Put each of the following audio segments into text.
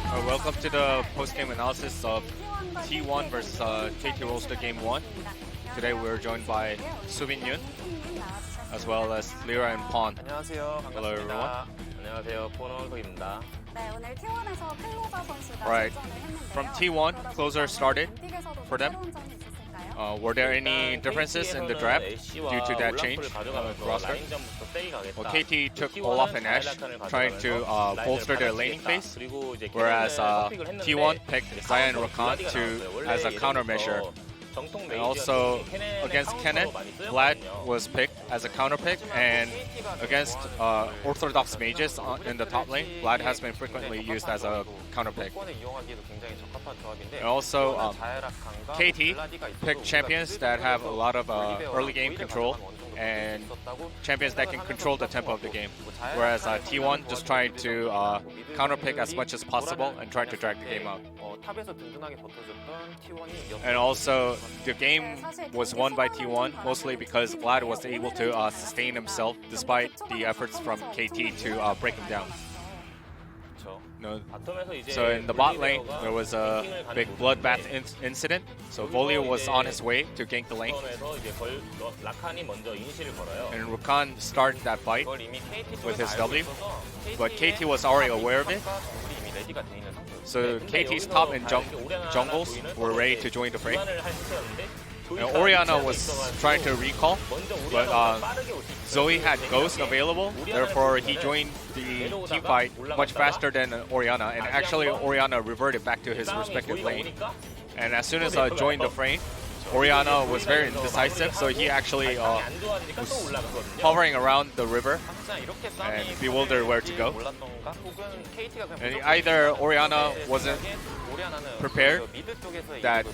Welcome to the post-game analysis of T1 versus KT Rolster Game 1. Today we're joined by Subin Yoon, as well as Lyra and Pawn. 안녕하세요. Hello everyone. 안녕하세요. 포노입니다. 네, 오늘 T1에서 클로저 선수가 Right. 출전을 From 했는데요. T1, closer started 빅에서도 for them. 새로운 점이 있었을까요? Were there any differences in the draft due to that change roster? Well, KT took Olaf and Ashe, trying to bolster their laning phase, whereas T1 picked Xayah and Rakan as a countermeasure. And also against Kenneth, Vlad was picked as a counter pick, and against Orthodox mages in the top lane, Vlad has been frequently used as a counter pick. And also KT picked champions that have a lot of early game control and champions that can control the tempo of the game, whereas T1 just trying to counter pick as much as possible and trying to drag the game out. And also the game was won by T1 mostly because Vlad was able to sustain himself despite the efforts from KT to break him down. No. So in the bot lane, there was a big bloodbath incident. So Volio was on his way to gank the lane. And Rakan started that fight with his W. But KT was already aware of it. So KT's top and jungles were ready to join the fray. And Orianna was trying to recall, but Zoe had Ghost available, therefore he joined the team fight much faster than Orianna, and actually Orianna reverted back to his respective lane. And as soon as joined the frame, Orianna was very indecisive, so he actually was hovering around the river and bewildered where to go. And either Orianna wasn't prepared that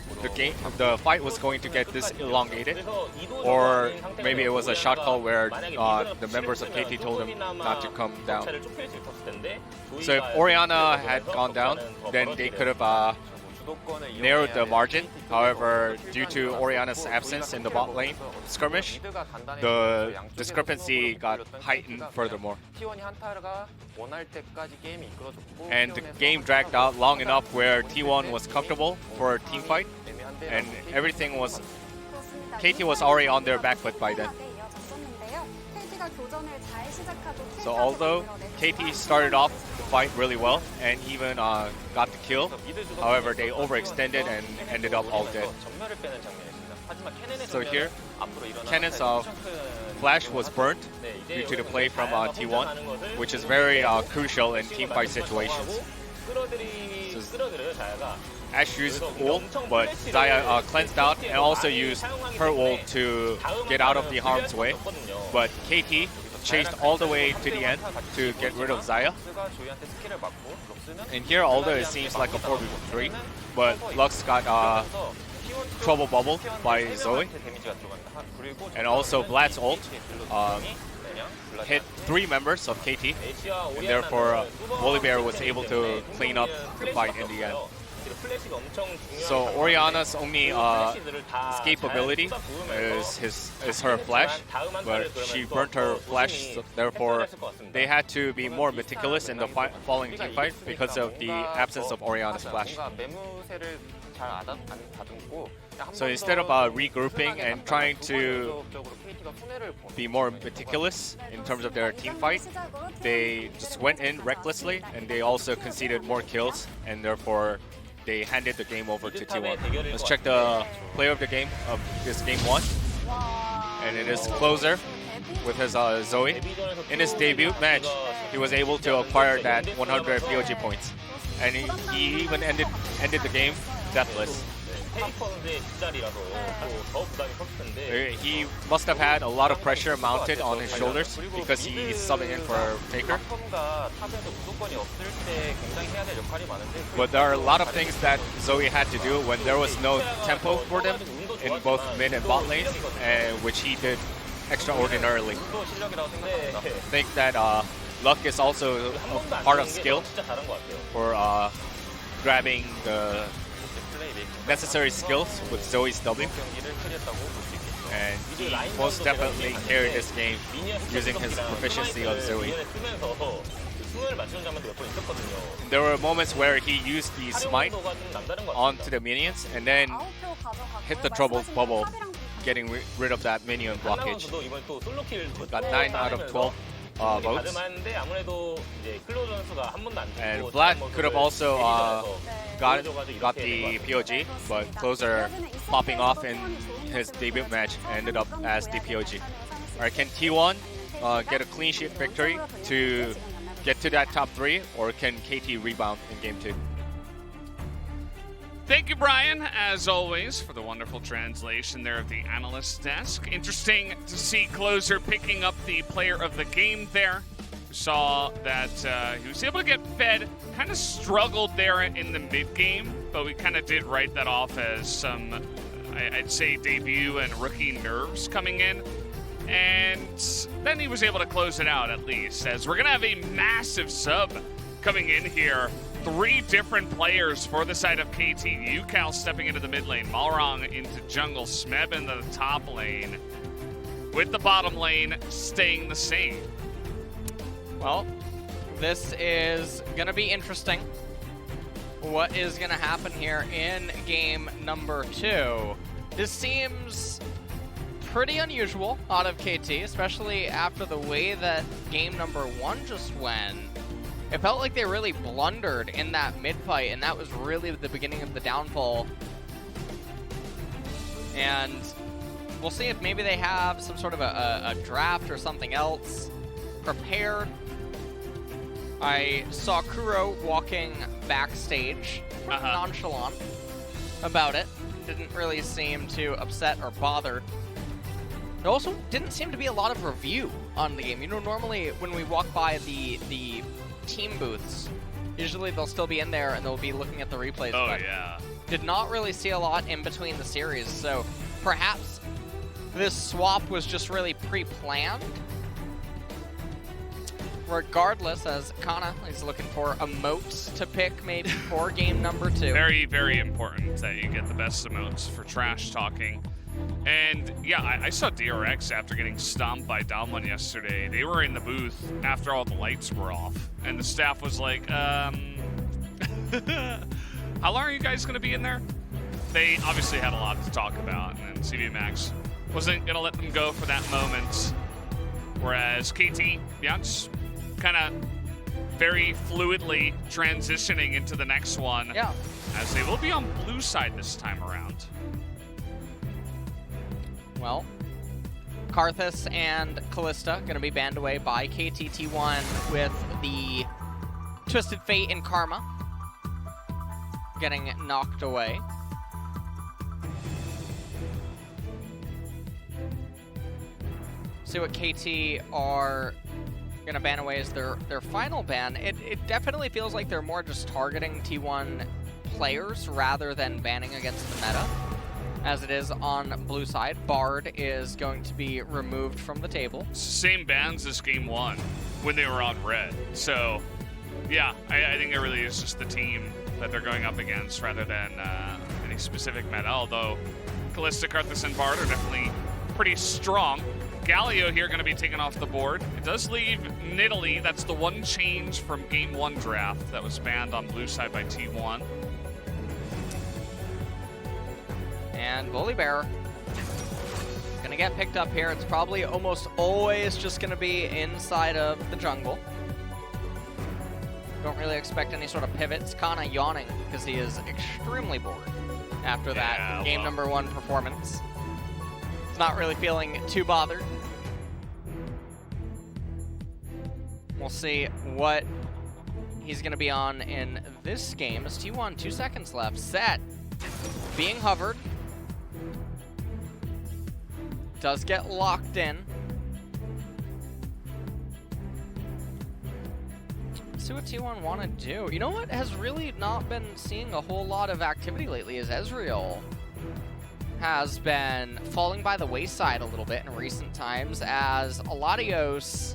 the fight was going to get this elongated, or maybe it was a shot call where the members of KT told him not to come down. So if Orianna had gone down, then they could have narrowed the margin. However, due to Orianna's absence in the bot lane skirmish, the discrepancy got heightened furthermore. And the game dragged out long enough where T1 was comfortable for a team fight, and everything was... KT was already on their back foot by then. So although KT started off the fight really well and even got the kill, however they overextended and ended up all dead. So here, Kenneth's flash was burnt due to the play from T1, which is very crucial in teamfight situations. So Ashe used ult, but Xayah cleansed out and also used her ult to get out of the harm's way. But KT chased all the way to the end to get rid of Xayah. And here, although it seems like a 4v3, but Lux got trouble bubbled by Zoe. And also Vlad's ult hit 3 members of KT, and therefore Volibear was able to clean up the fight in the end. So Orianna's only escape ability is her flash, but she burnt her flash, so therefore they had to be more meticulous in the following team fight because of the absence of Orianna's flash. So instead of regrouping and trying to be more meticulous in terms of their team fight, they just went in recklessly, and they also conceded more kills, and therefore they handed the game over to T1. Let's check the player of the game of this game 1. And it is Closer with his Zoe. In his debut match, he was able to acquire that 100 POG points. And he even ended the game deathless. He must have had a lot of pressure mounted on his shoulders because he's subbing in for Faker. But there are a lot of things that Zoe had to do when there was no tempo for them in both mid and bot lanes, which he did extraordinarily. I think that luck is also a part of skill for grabbing the necessary skills with Zoe's W. And he most definitely carried this game using his proficiency of Zoe. 순을 맞추는 장면도 몇 번 있었거든요. There were moments where he used the smite 활용도가 좀 남다른 것 onto 같습니다. the minions and then 9표 가져갔고요. hit the trouble 말씀하신 bubble, 탑이랑 getting rid of that minion 한나 blockage. 선수도 이번 또 솔로킬 Got 9 out of 12 votes. 가름하는데 아무래도 이제 클로 선수가 한 번도 안 And 죽고 Black could have also 네. got the POG, but Closer popping off in his debut match ended up as the POG. Alright, can T1 get a clean sheet victory to get to that top 3, or can KT rebound in game 2? Thank you, Brian, as always, for the wonderful translation there of the analyst desk. Interesting to see Closer picking up the player of the game there. We saw that he was able to get fed, kind of struggled there in the mid-game, but we kind of did write that off as some, I'd say, debut and rookie nerves coming in. And then he was able to close it out, at least, as we're going to have a massive sub coming in here. 3 different players for the side of KT. Ucal stepping into the mid lane, Malrong into jungle, Smeb into the top lane, with the bottom lane staying the same. Well, this is going to be interesting. What is going to happen here in game number 2? This seems pretty unusual out of KT, especially after the way that game number 1 just went. It felt like they really blundered in that mid-fight, and that was really the beginning of the downfall. And we'll see if maybe they have some sort of a draft or something else prepared. I saw Kuro walking backstage, nonchalant about it. Didn't really seem too upset or bothered. There also didn't seem to be a lot of review on the game. You know, normally when we walk by the team booths, usually they'll still be in there and they'll be looking at the replays. Oh, but yeah. did not really see a lot in between the series, so perhaps this swap was just really pre-planned. Regardless, as Kana is looking for emotes to pick maybe for game number 2. Very, very important that you get the best emotes for trash talking. And yeah, I saw DRX after getting stomped by Damwon yesterday. They were in the booth after all the lights were off, and the staff was like, how long are you guys going to be in there? They obviously had a lot to talk about, and CV Max wasn't going to let them go for that moment. Whereas KT, yeah, just kind of very fluidly transitioning into the next one. Yeah. As they will be on blue side this time around. Well, Karthus and Callista going to be banned away by KTT1 with the Twisted Fate and Karma getting knocked away. See what KT are going to ban away as their final ban. It definitely feels like they're more just targeting T1 players rather than banning against the meta. As it is on blue side, Bard is going to be removed from the table. Same bans as game 1 when they were on red. So, yeah, I think it really is just the team that they're going up against rather than any specific meta. Although Callista, Karthus, and Bard are definitely pretty strong. Galio here going to be taken off the board. It does leave Nidalee. That's the one change from game 1 draft that was banned on blue side by T1. And Volibear gonna get picked up here. It's probably almost always just gonna be inside of the jungle. Don't really expect any sort of pivots. Kana yawning because he is extremely bored after that game number 1 performance. He's not really feeling too bothered. We'll see what he's gonna be on in this game. As T1, 2 seconds left. Set being hovered. Does get locked in. Let's see what T1 want to do. You know what has really not been seeing a whole lot of activity lately is Ezreal has been falling by the wayside a little bit in recent times as Aladios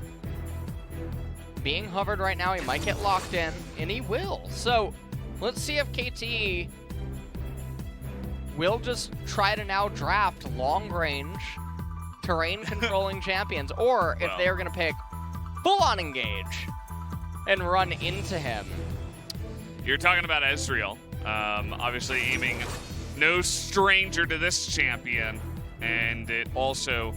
being hovered right now. He might get locked in, and he will. So let's see if KT will just try to now draft long-range terrain controlling champions, or if they are going to pick full-on engage and run into him. You're talking about Ezreal. Obviously aiming no stranger to this champion, and it also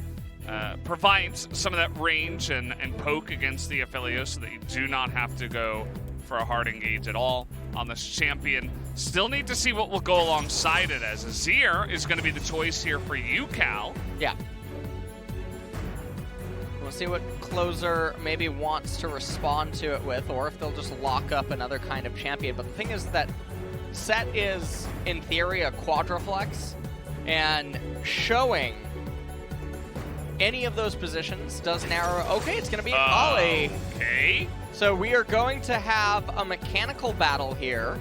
provides some of that range and poke against the Aphelios so that you do not have to go for a hard engage at all on this champion. Still need to see what will go alongside it, as Azir is going to be the choice here for you, Cal. Yeah. We'll see what Closer maybe wants to respond to it with, or if they'll just lock up another kind of champion. But the thing is that Set is, in theory, a quadriflex, and showing any of those positions does narrow. Okay, it's going to be Akali. Okay. So we are going to have a mechanical battle here.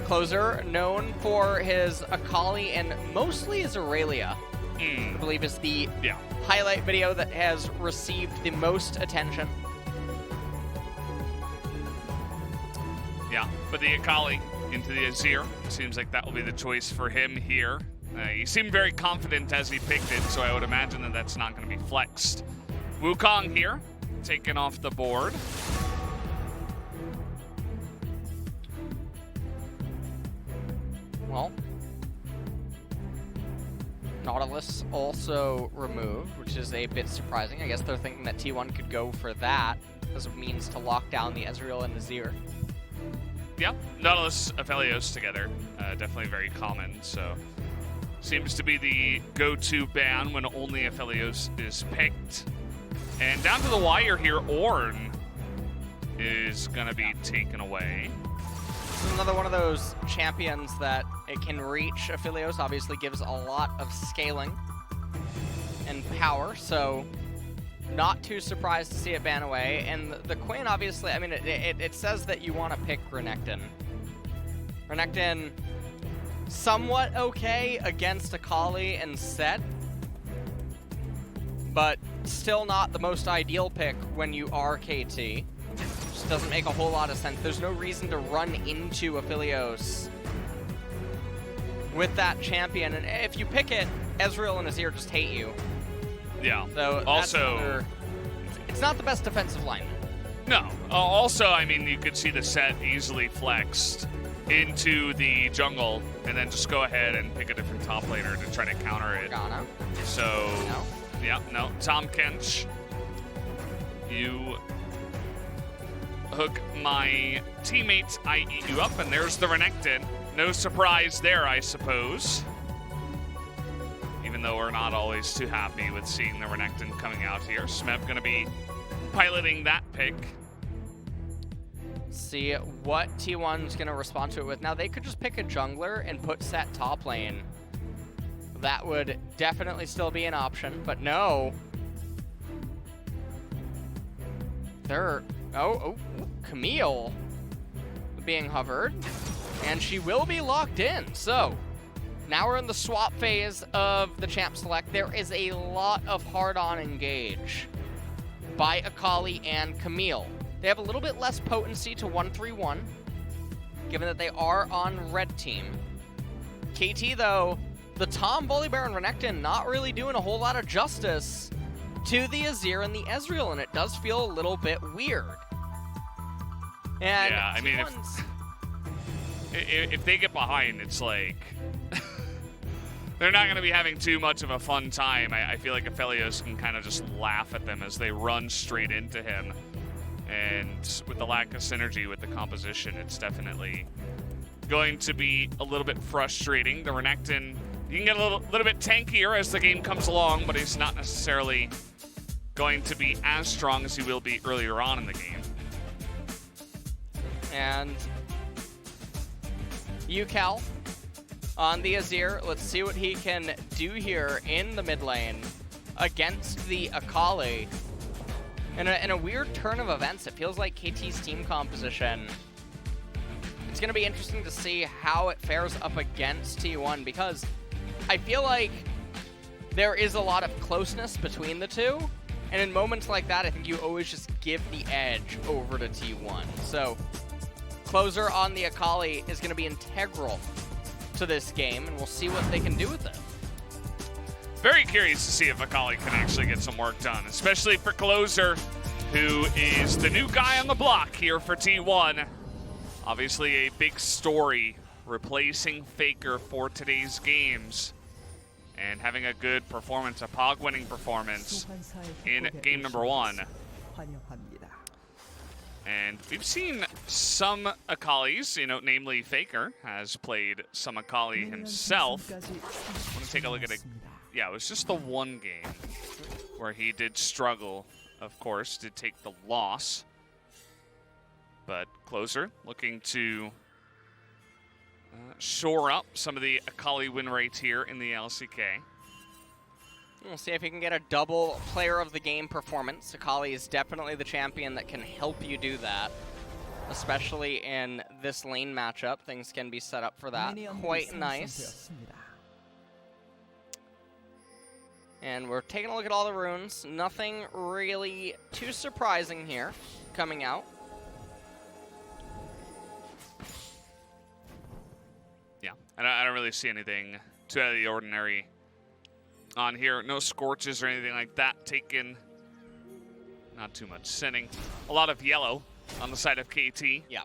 Closer, known for his Akali and mostly his Aurelia, I believe is the highlight video that has received the most attention. Yeah, but the Akali into the Azir. Seems like that will be the choice for him here. He seemed very confident as he picked it, so I would imagine that that's not going to be flexed. Wukong here, taken off the board. Well, Nautilus also removed, which is a bit surprising. I guess they're thinking that T1 could go for that as a means to lock down the Ezreal and Azir. Yeah, Nautilus, Aphelios together, definitely very common, so seems to be the go-to ban when only Aphelios is picked. And down to the wire here, Ornn is going to be taken away. This is another one of those champions that it can reach. Aphelios obviously gives a lot of scaling and power, so not too surprised to see it ban away. And the Queen, obviously, I mean, it says that you want to pick Renekton. Renekton, somewhat okay against Akali and Set, but still not the most ideal pick when you are KT. Just doesn't make a whole lot of sense. There's no reason to run into Aphelios with that champion. And if you pick it, Ezreal and Azir just hate you. Yeah. So also, it's not the best defensive line. No. Also, I mean, you could see the Set easily flexed into the jungle and then just go ahead and pick a different top laner to try to counter it. Ghana. So, No. yeah, no. Tom Kench, you hook my teammates, I eat you up, and there's the Renekton. No surprise there, I suppose. Even though we're not always too happy with seeing the Renekton coming out here. Smev going to be piloting that pick. See what T1's going to respond to it with. Now, they could just pick a jungler and put Set top lane. That would definitely still be an option, but no. They're... Oh, Camille being hovered, and she will be locked in. So, now we're in the swap phase of the champ select. There is a lot of hard-on engage by Akali and Camille. They have a little bit less potency to 1-3-1, given that they are on red team. KT, though, the Tom, Volibear, and Renekton not really doing a whole lot of justice to the Azir and the Ezreal, and it does feel a little bit weird. And yeah, I mean, if they get behind, it's like they're not going to be having too much of a fun time. I feel like Aphelios can kind of just laugh at them as they run straight into him. And with the lack of synergy with the composition, it's definitely going to be a little bit frustrating. The Renekton, you can get a little bit tankier as the game comes along, but he's not necessarily going to be as strong as he will be earlier on in the game. And UCal on the Azir. Let's see what he can do here in the mid lane against the Akali. In a weird turn of events, it feels like KT's team composition, it's going to be interesting to see how it fares up against T1, because I feel like there is a lot of closeness between the two, and in moments like that, I think you always just give the edge over to T1. So, Closer on the Akali is going to be integral to this game, and we'll see what they can do with it. Very curious to see if Akali can actually get some work done, especially for Closer. who is the new guy on the block here for T1. Obviously a big story, replacing Faker for today's games and having a good performance, a POG-winning performance in game number 1. And we've seen some Akalis, namely Faker has played some Akali himself. I want to take a look at it. Yeah, it was just the one game where he did struggle, of course, did take the loss. But Closer looking to shore up some of the Akali win rates here in the LCK. We'll see if he can get a double player of the game performance. Akali is definitely the champion that can help you do that. Especially in this lane matchup, things can be set up for that. Quite nice. And we're taking a look at all the runes. Nothing really too surprising here coming out. Yeah, I don't really see anything too out of the ordinary on here. No scorches or anything like that taken. Not too much sinning. A lot of yellow on the side of KT. Yeah.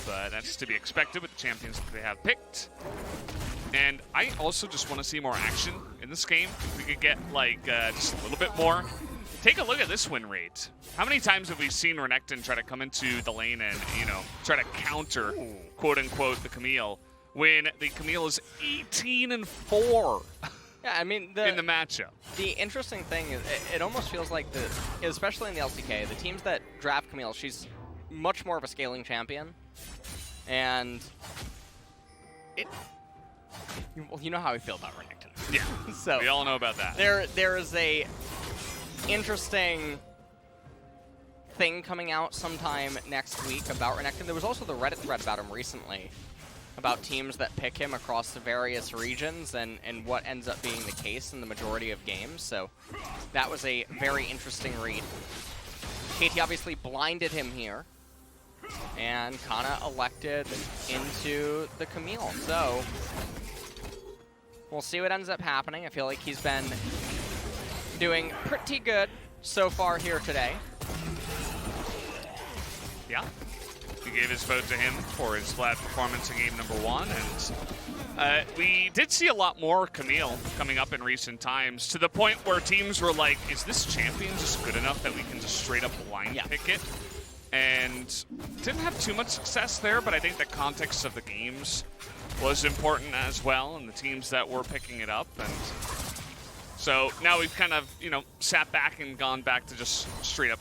But that's to be expected with the champions that they have picked. And I also just want to see more action in this game. If we could get just a little bit more. Take a look at this win rate. How many times have we seen Renekton try to come into the lane and, try to counter, quote unquote, the Camille, when the Camille is 18-4. Yeah, I mean, in the matchup. The interesting thing is, it almost feels like especially in the LCK, the teams that draft Camille, she's much more of a scaling champion, and you know how we feel about Renekton. Yeah, so we all know about that. There is a interesting thing coming out sometime next week about Renekton. There was also the Reddit thread about him recently, about teams that pick him across the various regions and what ends up being the case in the majority of games. So that was a very interesting read. KT obviously blinded him here, and Kana elected into the Camille. So we'll see what ends up happening. I feel like he's been doing pretty good so far here today. Yeah. He gave his vote to him for his flat performance in game number 1, and we did see a lot more Camille coming up in recent times, to the point where teams were like, is this champion just good enough that we can just straight up blind pick it? And didn't have too much success there, but I think the context of the games was important as well, and the teams that were picking it up. And so now we've kind of, sat back and gone back to just straight up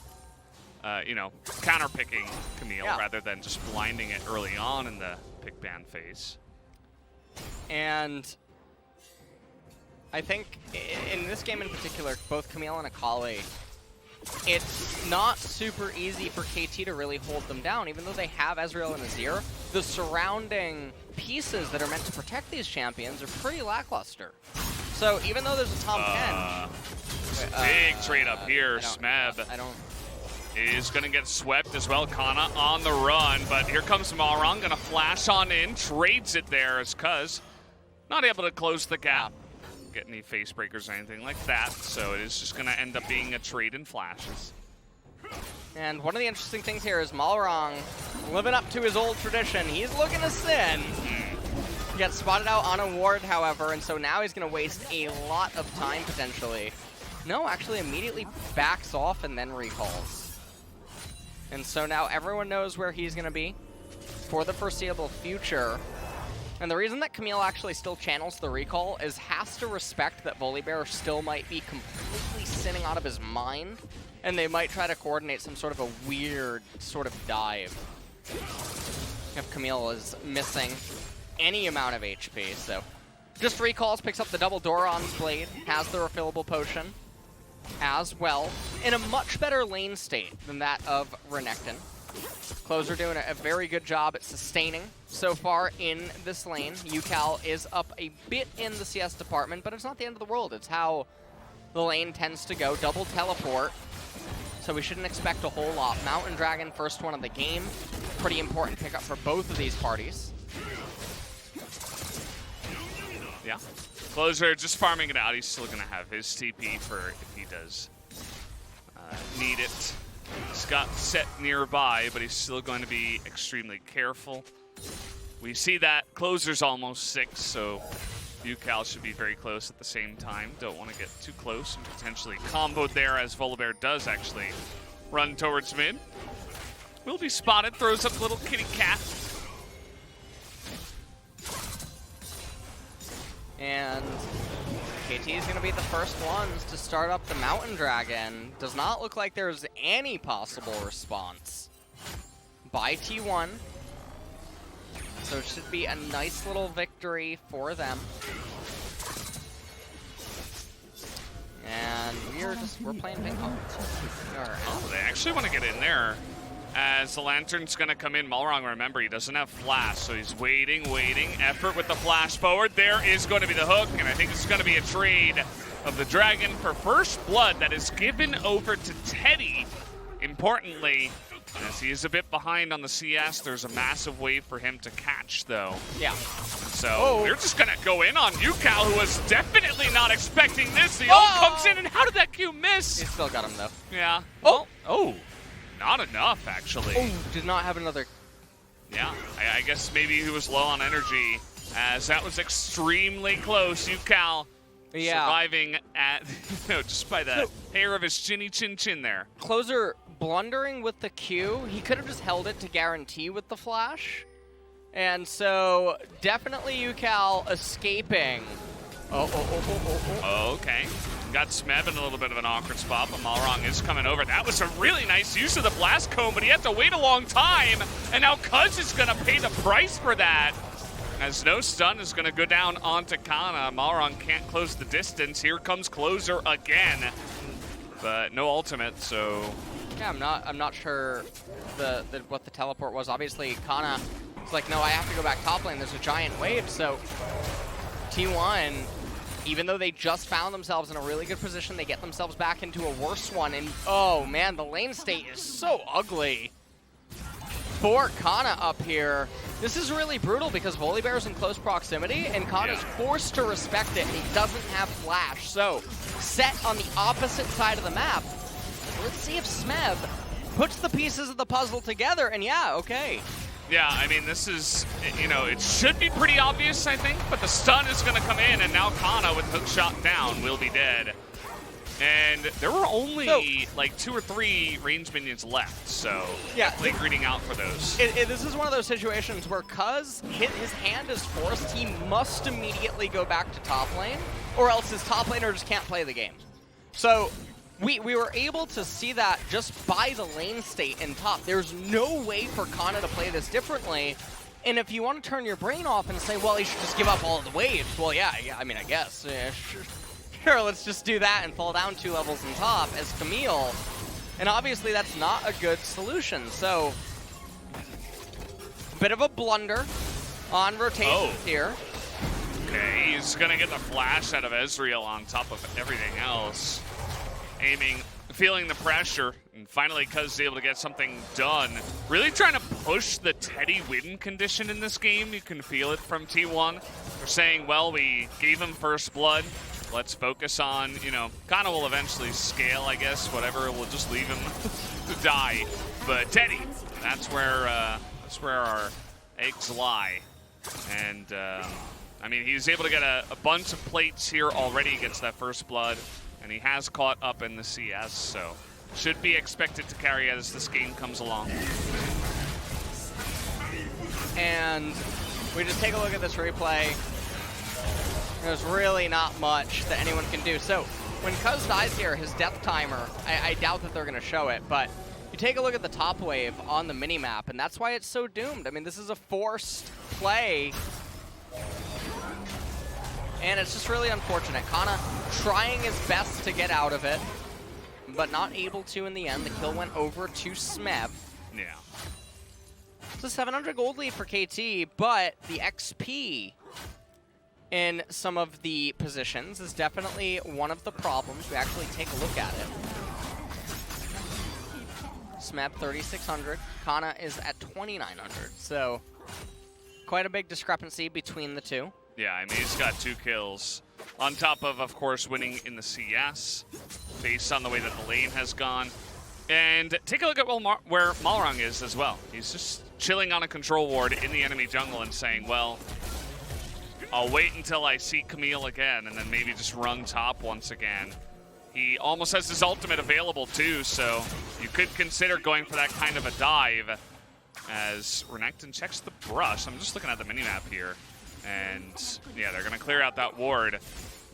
counter-picking Camille rather than just blinding it early on in the pick-ban phase. And I think in this game in particular, both Camille and Akali, it's not super easy for KT to really hold them down, even though they have Ezreal and Azir. The surrounding pieces that are meant to protect these champions are pretty lackluster. So even though there's a top 10... big trade up here, Smeb. Is going to get swept as well. Kana on the run, but here comes Malrang, going to flash on in, trades it there as Cuz not able to close the gap, get any face breakers or anything like that, so it is just going to end up being a trade in flashes. And one of the interesting things here is Malrang living up to his old tradition. He's looking to sin. Gets spotted out on a ward, however, and so now he's going to waste a lot of time potentially. No, actually immediately backs off and then recalls. And so now everyone knows where he's going to be for the foreseeable future. And the reason that Camille actually still channels the recall is has to respect that Volibear still might be completely sinning out of his mind, and they might try to coordinate some sort of a weird sort of dive if Camille is missing any amount of HP. So just recalls, picks up the double Doron blade, has the refillable potion as well, in a much better lane state than that of Renekton. Closer doing a very good job at sustaining so far in this lane. UCal is up a bit in the CS department, but it's not the end of the world. It's how the lane tends to go. Double teleport, so we shouldn't expect a whole lot. Mountain Dragon, first one of the game. Pretty important pickup for both of these parties. Yeah. Closer just farming it out. He's still going to have his TP for if he does need it. He's got set nearby, but he's still going to be extremely careful. We see that Closer's almost 6, so UCal should be very close at the same time. Don't want to get too close and potentially comboed there, as Volibear does actually run towards mid. Will be spotted, throws up a little kitty cat. And KT is going to be the first ones to start up the Mountain Dragon. Does not look like there's any possible response by T1. So it should be a nice little victory for them. And we're playing ping pong. Oh, they actually want to get in there. As the Lantern's going to come in, Malrong, remember, he doesn't have flash, so he's waiting. Effort with the flash forward. There is going to be the hook, and I think it's going to be a trade of the Dragon for first blood that is given over to Teddy. Importantly, as he is a bit behind on the CS, there's a massive wave for him to catch, though. Yeah. So they're just going to go in on UCal, who was definitely not expecting this. The ult comes in, and how did that Q miss? He still got him, though. Yeah. Oh. Not enough, actually. Oh, did not have another. Yeah, I guess maybe he was low on energy, as that was extremely close. UCal surviving at, just by the hair of his chinny chin there. Closer blundering with the Q. He could have just held it to guarantee with the flash. And so, definitely UCal escaping. Okay. Got Smeb in a little bit of an awkward spot, but Malrong is coming over. That was a really nice use of the blast cone, but he had to wait a long time, and now Cuz is going to pay the price for that. As no stun is going to go down onto Kana. Malrong can't close the distance. Here comes Closer again, but no ultimate, so... Yeah, I'm not sure what the teleport was. Obviously, Kana was like, no, I have to go back top lane. There's a giant wave, so T1... Even though they just found themselves in a really good position, they get themselves back into a worse one. And, oh, man, the lane state is so ugly for Kana up here. This is really brutal because Volibear's in close proximity, and Kana's forced to respect it, and he doesn't have flash. So, set on the opposite side of the map. Let's see if Smeb puts the pieces of the puzzle together, and yeah, okay. Yeah, I mean, this is, it should be pretty obvious, I think, but the stun is going to come in, and now Kana with hook shot down will be dead. And there were only like 2 or 3 range minions left, so yeah, definitely greeting out for those. This is one of those situations where Cuz his hand is forced, he must immediately go back to top lane, or else his top laner just can't play the game. So we were able to see that just by the lane state in top. There's no way for Kana to play this differently. And if you want to turn your brain off and say, well, he should just give up all of the waves, well, yeah, I mean, I guess. Sure, let's just do that and fall down 2 levels in top as Camille. And obviously that's not a good solution. So, bit of a blunder on rotations here. Okay, he's going to get the flash out of Ezreal on top of everything else. Aiming, feeling the pressure, and finally Cuz is able to get something done. Really trying to push the Teddy win condition in this game. You can feel it from T1. They're saying, well, we gave him first blood. Let's focus on, Kana will eventually scale, I guess, whatever. We'll just leave him to die. But Teddy, that's where our eggs lie. And, I mean, he was able to get a bunch of plates here already against that first blood. And he has caught up in the CS, so should be expected to carry as this game comes along. And we just take a look at this replay. There's really not much that anyone can do. So when Cuz dies here, his death timer, I doubt that they're going to show it, but you take a look at the top wave on the minimap, and that's why it's so doomed. I mean, this is a forced play. And it's just really unfortunate. Kana trying his best to get out of it, but not able to in the end. The kill went over to Smeb. Yeah. It's a 700 gold lead for KT, but the XP in some of the positions is definitely one of the problems. We actually take a look at it. Smeb 3,600. Kana is at 2,900. So quite a big discrepancy between the two. Yeah, I mean, he's got 2 kills. On top of course, winning in the CS, based on the way that the lane has gone. And take a look at where Malrang is as well. He's just chilling on a control ward in the enemy jungle and saying, well, I'll wait until I see Camille again and then maybe just run top once again. He almost has his ultimate available too, so you could consider going for that kind of a dive as Renekton checks the brush. I'm just looking at the minimap here. And yeah, they're going to clear out that ward.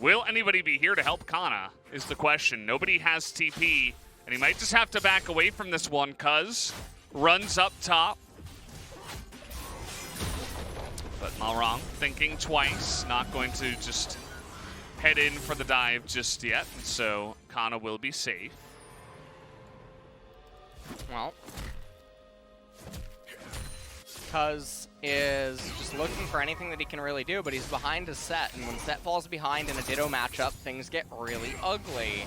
Will anybody be here to help Kana is the question. Nobody has TP, and he might just have to back away from this one, cuz runs up top. But Malrang thinking twice, not going to just head in for the dive just yet, and so Kana will be safe. Well, Cuz is just looking for anything that he can really do, but he's behind his set, and when set falls behind in a Ditto matchup, things get really ugly.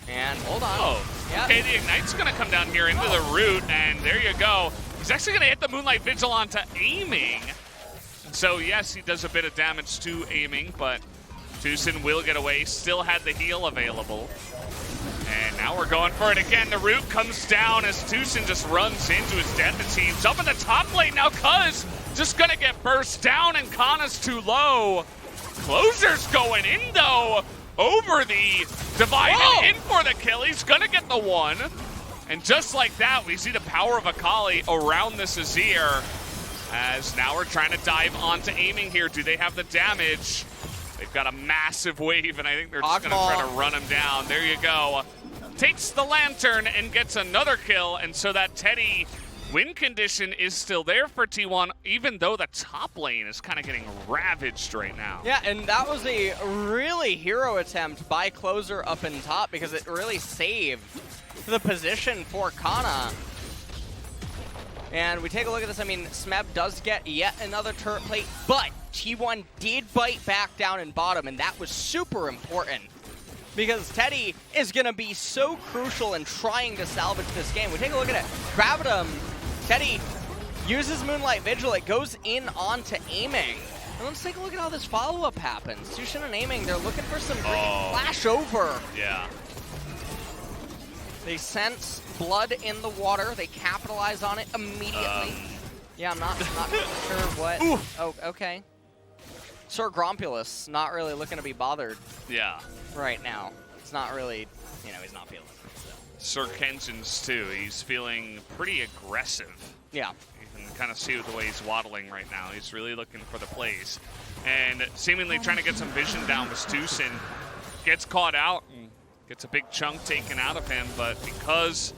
And hold on. Oh, yep. Okay, the Ignite's gonna come down here into the root, and there you go. He's actually gonna hit the Moonlight Vigil onto aiming. So yes, he does a bit of damage to aiming, but Tucson will get away, still had the heal available. And now we're going for it again. The root comes down as Tucson just runs into his death. It seems up in the top lane now, Cuz just gonna get burst down, and Kana's too low. Closer's going in though, over the divide and in for the kill. He's gonna get the one. And just like that, we see the power of Akali around this Azir. As now we're trying to dive onto aiming here. Do they have the damage? They've got a massive wave, and I think they're just going to try to run him down. There you go. Takes the Lantern and gets another kill, and so that Teddy win condition is still there for T1, even though the top lane is kind of getting ravaged right now. Yeah, and that was a really hero attempt by Closer up in top because it really saved the position for Kana. And we take a look at this. I mean, Smeb does get yet another turret plate, but T1 did bite back down in bottom, and that was super important because Teddy is going to be so crucial in trying to salvage this game. We take a look at it. Gravitum, Teddy uses Moonlight Vigil. It goes in onto aiming. And let's take a look at how this follow-up happens. Tushin and aiming, they're looking for some freaking flash over. Yeah. They sense blood in the water. They capitalize on it immediately. Yeah, I'm not sure what. Ooh. Oh, okay. Sir Grompulus, not really looking to be bothered. Yeah. Right now. It's not really, you know, he's not feeling it. So. Sir Kenshin's too. He's feeling pretty aggressive. Yeah. You can kind of see the way he's waddling right now. He's really looking for the plays. And seemingly trying to get some vision down with Tucson. Gets caught out and gets a big chunk taken out of him, but because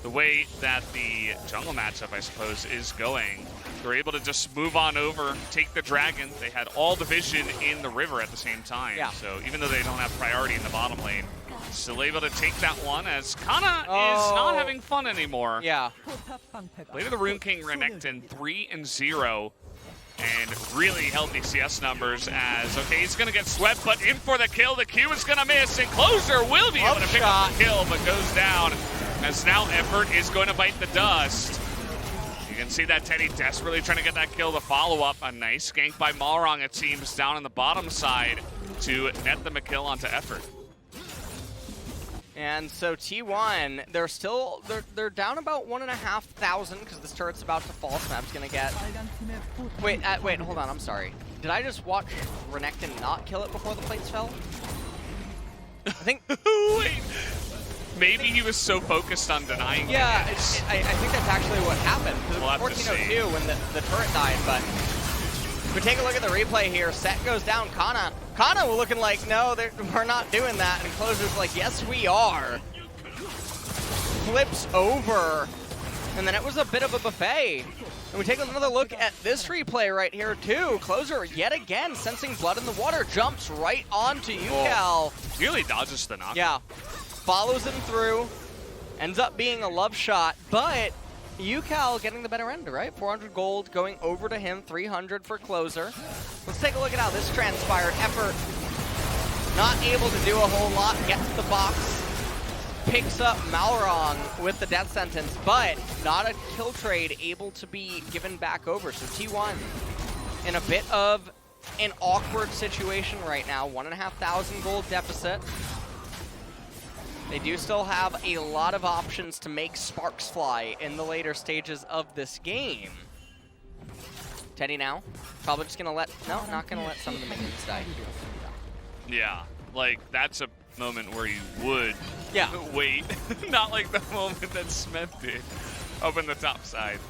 the way that the jungle matchup, I suppose, is going, they're able to just move on over, take the dragon. They had all the vision in the river at the same time. Yeah. So even though they don't have priority in the bottom lane, still able to take that one as Kana is not having fun anymore. Yeah. Later the Rune King Renekton 3-0. And really healthy CS numbers as, okay, he's going to get swept, but in for the kill. The Q is going to miss, and Closer will be able to pick up the kill, but goes down as now Effort is going to bite the dust. You can see that Teddy desperately trying to get that kill to follow up. A nice gank by Malrang, it seems, down on the bottom side to net them a kill onto Effort. And so T1, they're still, they're down about 1,500 because this turret's about to fall. Snap's gonna get, wait, hold on, I'm sorry. Did I just watch Renekton not kill it before the plates fell? I think. Wait, maybe he was so focused on denying. Yeah, I think that's actually what happened. Because We'll it was 1402 when the turret died, but if we take a look at the replay here, set goes down, Kana was looking like, no, we're not doing that, and Closer's like, yes, we are. Flips over, and then it was a bit of a buffet. And we take another look at this replay right here, too. Closer, yet again, sensing blood in the water, jumps right onto Ucal. Nearly dodges the knock. Yeah, follows him through, ends up being a love shot, but Ucal getting the better end, right? 400 gold going over to him, 300 for Closer. Let's take a look at how this transpired. Effort not able to do a whole lot, gets the box, picks up Malrang with the death sentence, but not a kill trade able to be given back over. So T1 in a bit of an awkward situation right now, 1,500 gold deficit. They do still have a lot of options to make sparks fly in the later stages of this game. Teddy now, probably just gonna let, no, not gonna let some of the minions die. Yeah, like that's a moment where you would wait. Not like the moment that Smith did up in the top side.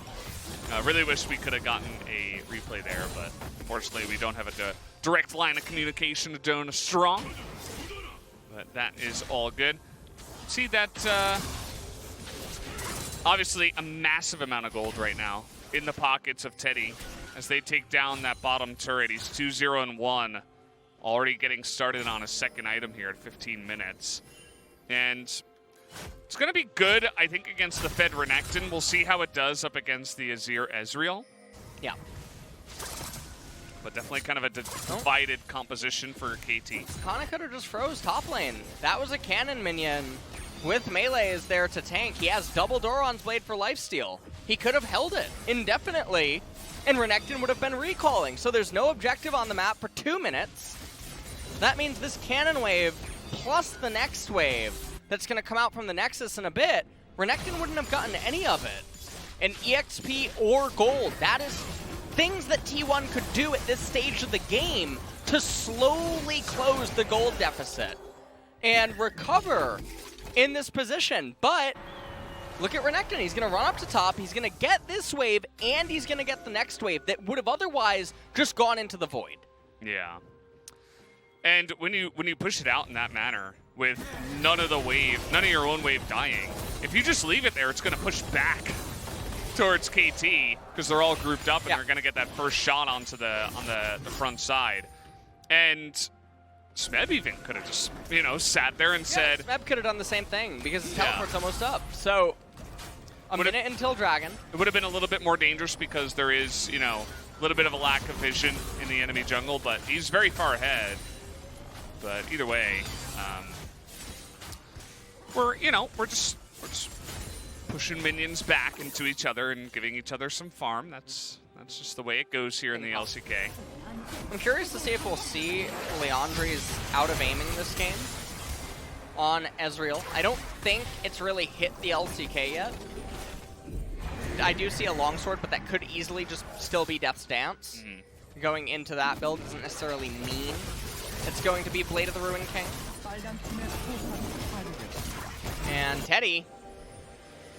I really wish we could have gotten a replay there, but unfortunately we don't have a direct line of communication to Dona Strong. But that is all good. See that, obviously a massive amount of gold right now in the pockets of Teddy as they take down that bottom turret. He's 2-0-1, already getting started on a second item here at 15 minutes. And it's going to be good, I think, against the Fed Renekton. We'll see how it does up against the Azir Ezreal. Yeah. But definitely kind of a divided composition for KT. Kana could have just froze top lane. That was a cannon minion with melees there to tank. He has double Doran's Blade for lifesteal. He could have held it indefinitely, and Renekton would have been recalling. So there's no objective on the map for 2 minutes. That means this cannon wave plus the next wave that's going to come out from the Nexus in a bit, Renekton wouldn't have gotten any of it. An EXP or gold. That is things that T1 could do at this stage of the game to slowly close the gold deficit and recover in this position. But look at Renekton. He's going to run up to top. He's going to get this wave, and he's going to get the next wave that would have otherwise just gone into the void. Yeah. And when you push it out in that manner, with none of your own wave dying, if you just leave it there, it's going to push back towards KT because they're all grouped up and they're going to get that first shot onto on the front side. And Smeb even could have just, sat there and said... Smeb could have done the same thing because his teleport's almost up. So, a minute until Dragon. It would have been a little bit more dangerous because there is, a little bit of a lack of vision in the enemy jungle, but he's very far ahead. But either way, we're just pushing minions back into each other and giving each other some farm. That's just the way it goes here in the LCK. I'm curious to see if we'll see Leandri's out of aiming this game on Ezreal. I don't think it's really hit the LCK yet. I do see a longsword, but that could easily just still be Death's Dance. Going into that build doesn't necessarily mean it's going to be Blade of the Ruined King. And Teddy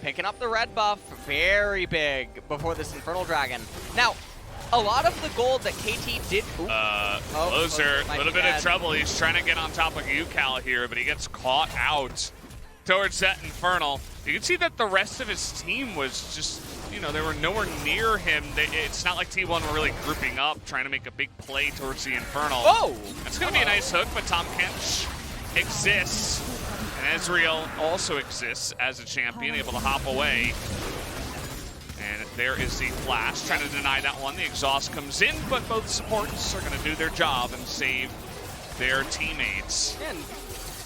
picking up the red buff, very big before this Infernal Dragon. Now, a lot of the gold that KT did... Closer, a little bit of trouble. He's trying to get on top of UCal here, but he gets caught out towards that Infernal. You can see that the rest of his team was just, they were nowhere near him. It's not like T1 were really grouping up, trying to make a big play towards the Infernal. Oh! That's going to be a nice hook, but Tom Kench exists. And Ezreal also exists as a champion, able to hop away. And there is the flash, trying to deny that one. The exhaust comes in, but both supports are going to do their job and save their teammates. And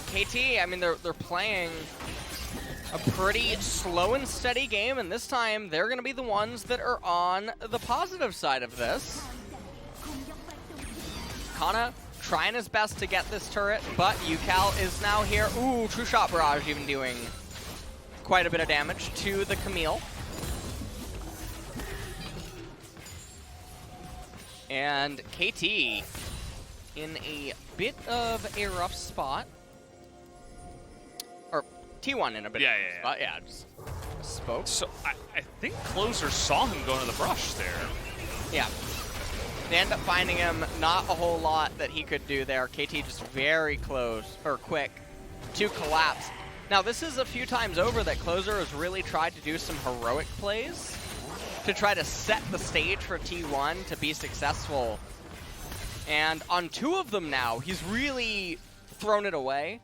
KT, I mean, they're playing a pretty slow and steady game, and this time they're going to be the ones that are on the positive side of this. Kana trying his best to get this turret, but UCal is now here. Ooh, True Shot Barrage even doing quite a bit of damage to the Camille. And KT in a bit of a rough spot. Or T1 in a bit of a rough spot. Yeah, just spoke. So I think Closer saw him going to the brush there. Yeah. They end up finding him, not a whole lot that he could do there. KT just very close, or quick, to collapse. Now, this is a few times over that Closer has really tried to do some heroic plays to try to set the stage for T1 to be successful. And on 2 of them now, he's really thrown it away.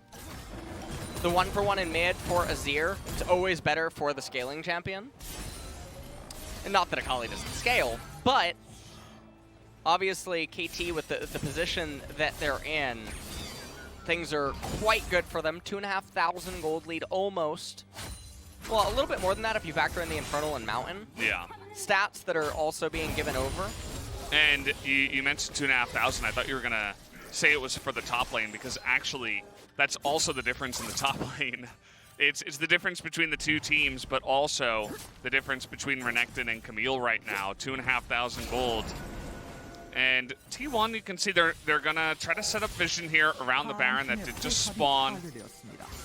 The 1-for-1 in mid for Azir, it's always better for the scaling champion. And not that Akali doesn't scale, but obviously, KT with the position that they're in, things are quite good for them. 2,500 gold lead, almost. Well, a little bit more than that if you factor in the Infernal and Mountain. Yeah. Stats that are also being given over. And you mentioned 2,500. I thought you were going to say it was for the top lane, because actually that's also the difference in the top lane. It's the difference between the two teams, but also the difference between Renekton and Camille right now. 2,500 gold. And T1, you can see they're gonna try to set up vision here around the Baron that did just spawn.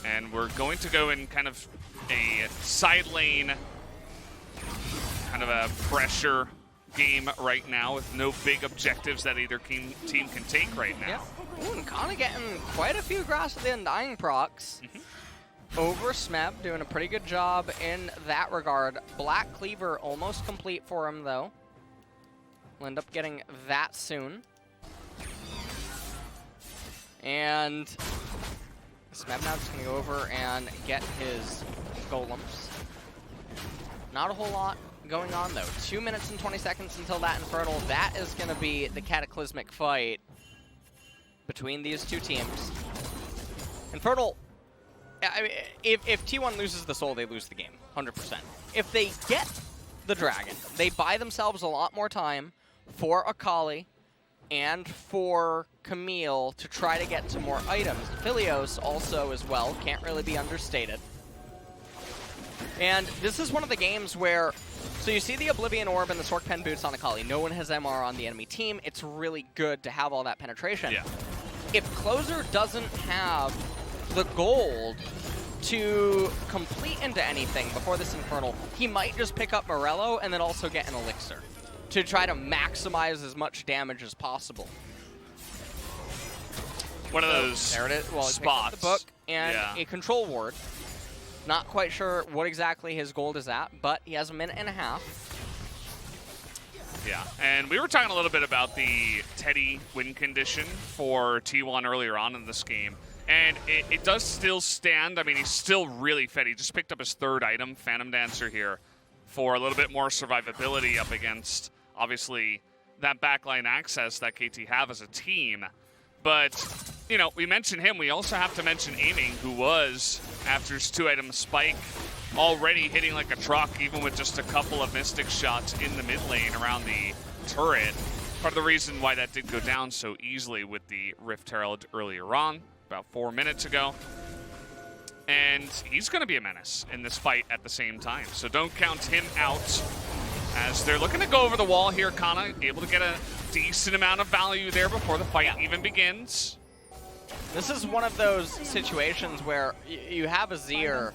And we're going to go in kind of a side lane, kind of a pressure game right now with no big objectives that either team can take right now. Yeah. Ooh, and Kana getting quite a few Grass of the Undying procs. Over Smeb, doing a pretty good job in that regard. Black Cleaver almost complete for him, though. We'll end up getting that soon. And Smeb now just going to go over and get his golems. Not a whole lot going on, though. 2 minutes and 20 seconds until that Infernal. That is going to be the cataclysmic fight between these two teams. Infernal, I mean, if T1 loses the soul, they lose the game, 100%. If they get the dragon, they buy themselves a lot more time for Akali and for Camille to try to get to more items. Philios also as well, can't really be understated. And this is one of the games where, so you see the Oblivion Orb and the Sork Pen boots on Akali. No one has MR on the enemy team. It's really good to have all that penetration. Yeah. If Closer doesn't have the gold to complete into anything before this Infernal, he might just pick up Morello and then also get an Elixir to try to maximize as much damage as possible. One of those there it is. Well, spots. The book and a control ward. Not quite sure what exactly his gold is at, but he has a minute and a half. Yeah, and we were talking a little bit about the Teddy win condition for T1 earlier on in this game. And it does still stand. I mean, he's still really fed. He just picked up his third item, Phantom Dancer here, for a little bit more survivability up against, obviously, that backline access that KT have as a team. But, you know, we mentioned him. We also have to mention Aiming, who was, after his 2-item spike, already hitting like a truck, even with just a couple of Mystic shots in the mid lane around the turret. Part of the reason why that did go down so easily with the Rift Herald earlier on, about 4 minutes ago. And he's going to be a menace in this fight at the same time. So don't count him out. As they're looking to go over the wall here, Kana able to get a decent amount of value there before the fight even begins. This is one of those situations where you have a Azir.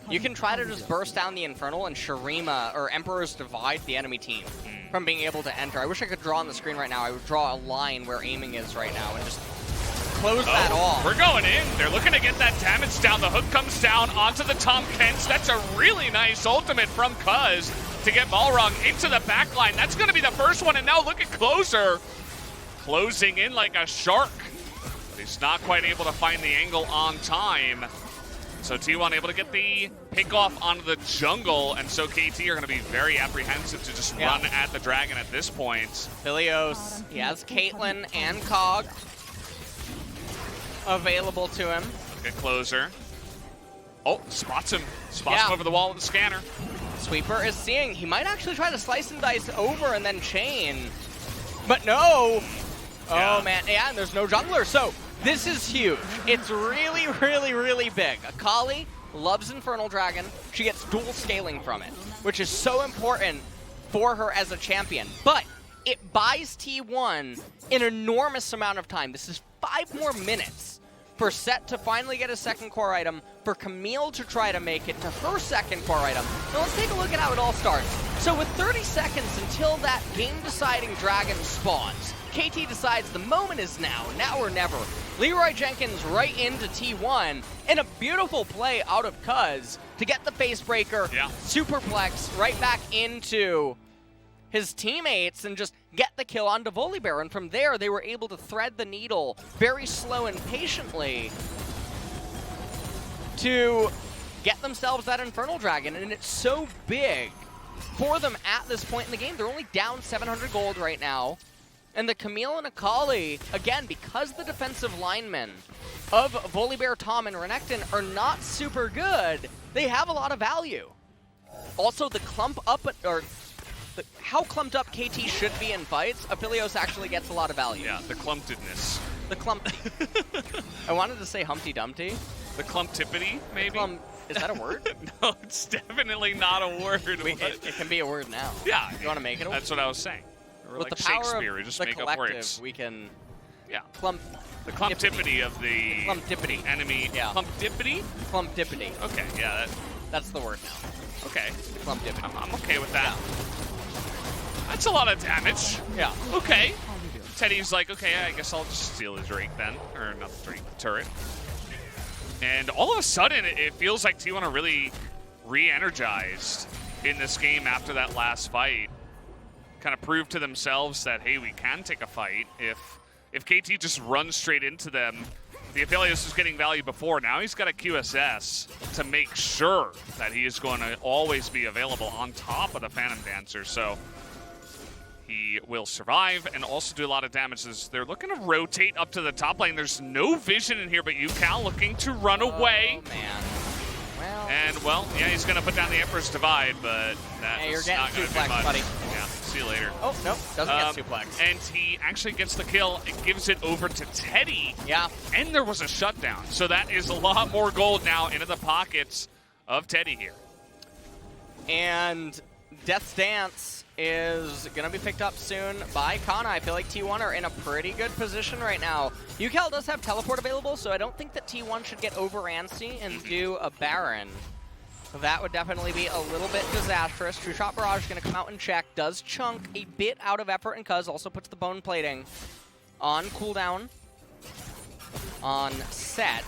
You can try to just burst down the Infernal and Shurima or Emperor's Divide the enemy team from being able to enter. I wish I could draw on the screen right now. I would draw a line where Aiming is right now and just close that off. We're going in. They're looking to get that damage down. The hook comes down onto the Tom Kents. That's a really nice ultimate from Cuz to get Balrog into the back line. That's going to be the first one, and now look at Closer closing in like a shark. But he's not quite able to find the angle on time. So T1 able to get the pick off onto the jungle, and so KT are going to be very apprehensive to just run at the dragon at this point. Philios, he has Caitlyn and Cog available to him. Look at Closer. Oh, spots him. Spots him over the wall with the scanner. Sweeper is seeing. He might actually try to slice and dice over and then chain. But no. Oh, man. Yeah, and there's no jungler. So this is huge. It's really, really, really big. Akali loves Infernal Dragon. She gets dual scaling from it, which is so important for her as a champion. But it buys T1 an enormous amount of time. This is 5 more minutes for Set to finally get a second core item, for Camille to try to make it to her second core item. Now let's take a look at how it all starts. So with 30 seconds until that game-deciding dragon spawns, KT decides the moment is now or never. Leroy Jenkins right into T1, and a beautiful play out of Cuz to get the face breaker, superplex right back into his teammates and just get the kill onto Volibear. And from there, they were able to thread the needle very slow and patiently to get themselves that Infernal Dragon. And it's so big for them at this point in the game. They're only down 700 gold right now. And the Camille and Akali, again, because the defensive linemen of Volibear, Tom, and Renekton are not super good, they have a lot of value. Also, the clump up, or how clumped up KT should be in fights, Aphelios actually gets a lot of value. Yeah, the clumpedness The clump. I wanted to say Humpty Dumpty. The clumptippity, maybe? Is that a word? No, it's definitely not a word. It can be a word now. Yeah. You want to make it a word? That's what I was saying. Or With like the power Shakespeare, we of just the make up collective, words. we can Yeah. clump. The clumptippity of the Clumptippity. enemy. Yeah. Clumptippity? Clumptippity. Okay, yeah. That's the word now. Okay. Clumptippity. I'm okay with that. That's a lot of damage. Yeah. Okay. Teddy's like, okay, I guess I'll just steal the Drake then. Or not the Drake, the turret. And all of a sudden, it feels like T1 are really re-energized in this game after that last fight. Kind of proved to themselves that, hey, we can take a fight if KT just runs straight into them. The Aphelios was getting value before. Now he's got a QSS to make sure that he is going to always be available on top of the Phantom Dancer. So he will survive and also do a lot of damage. They're looking to rotate up to the top lane. There's no vision in here, but UCal looking to run away. Oh, man. Well. And, well, yeah, he's going to put down the Emperor's Divide, but that's Hey, you're getting not going to do suplexed, much. buddy. Yeah, see you later. Oh, no. Doesn't get suplexed. And he actually gets the kill. It gives it over to Teddy. Yeah. And there was a shutdown. So that is a lot more gold now into the pockets of Teddy here. And Death's Dance is going to be picked up soon by Kana. I feel like T1 are in a pretty good position right now. UCal does have teleport available, so I don't think that T1 should get over antsy and do a Baron. That would definitely be a little bit disastrous. True Shot Barrage is going to come out and check. Does chunk a bit out of effort, and Cuz also puts the bone plating on cooldown on set.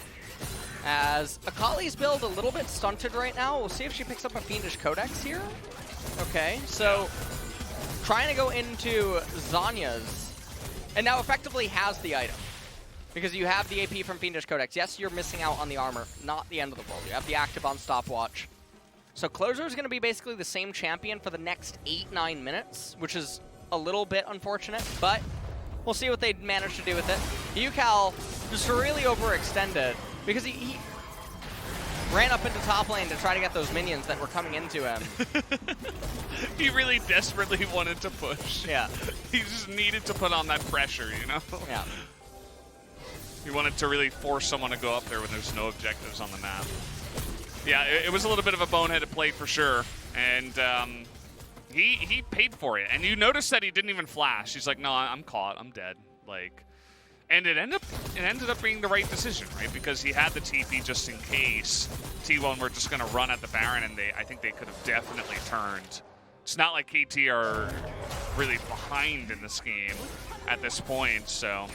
As Akali's build a little bit stunted right now. We'll see if she picks up a Fiendish Codex here. Okay, so trying to go into Zanya's, and now effectively has the item. Because you have the AP from Fiendish Codex. Yes, you're missing out on the armor, not the end of the world. You have the active on stopwatch. So Closer is going to be basically the same champion for the next 8-9 minutes, which is a little bit unfortunate, but we'll see what they manage to do with it. UCal just really overextended because he ran up into top lane to try to get those minions that were coming into him. He really desperately wanted to push. Yeah. He just needed to put on that pressure, you know? Yeah. He wanted to really force someone to go up there when there's no objectives on the map. Yeah, it was a little bit of a boneheaded play for sure. And he paid for it. And you notice that he didn't even flash. He's like, no, I'm caught. I'm dead. Like, and it ended up being the right decision, right? Because he had the TP just in case T1 were just going to run at the Baron, and I think they could have definitely turned. It's not like KT are really behind in this game at this point, so.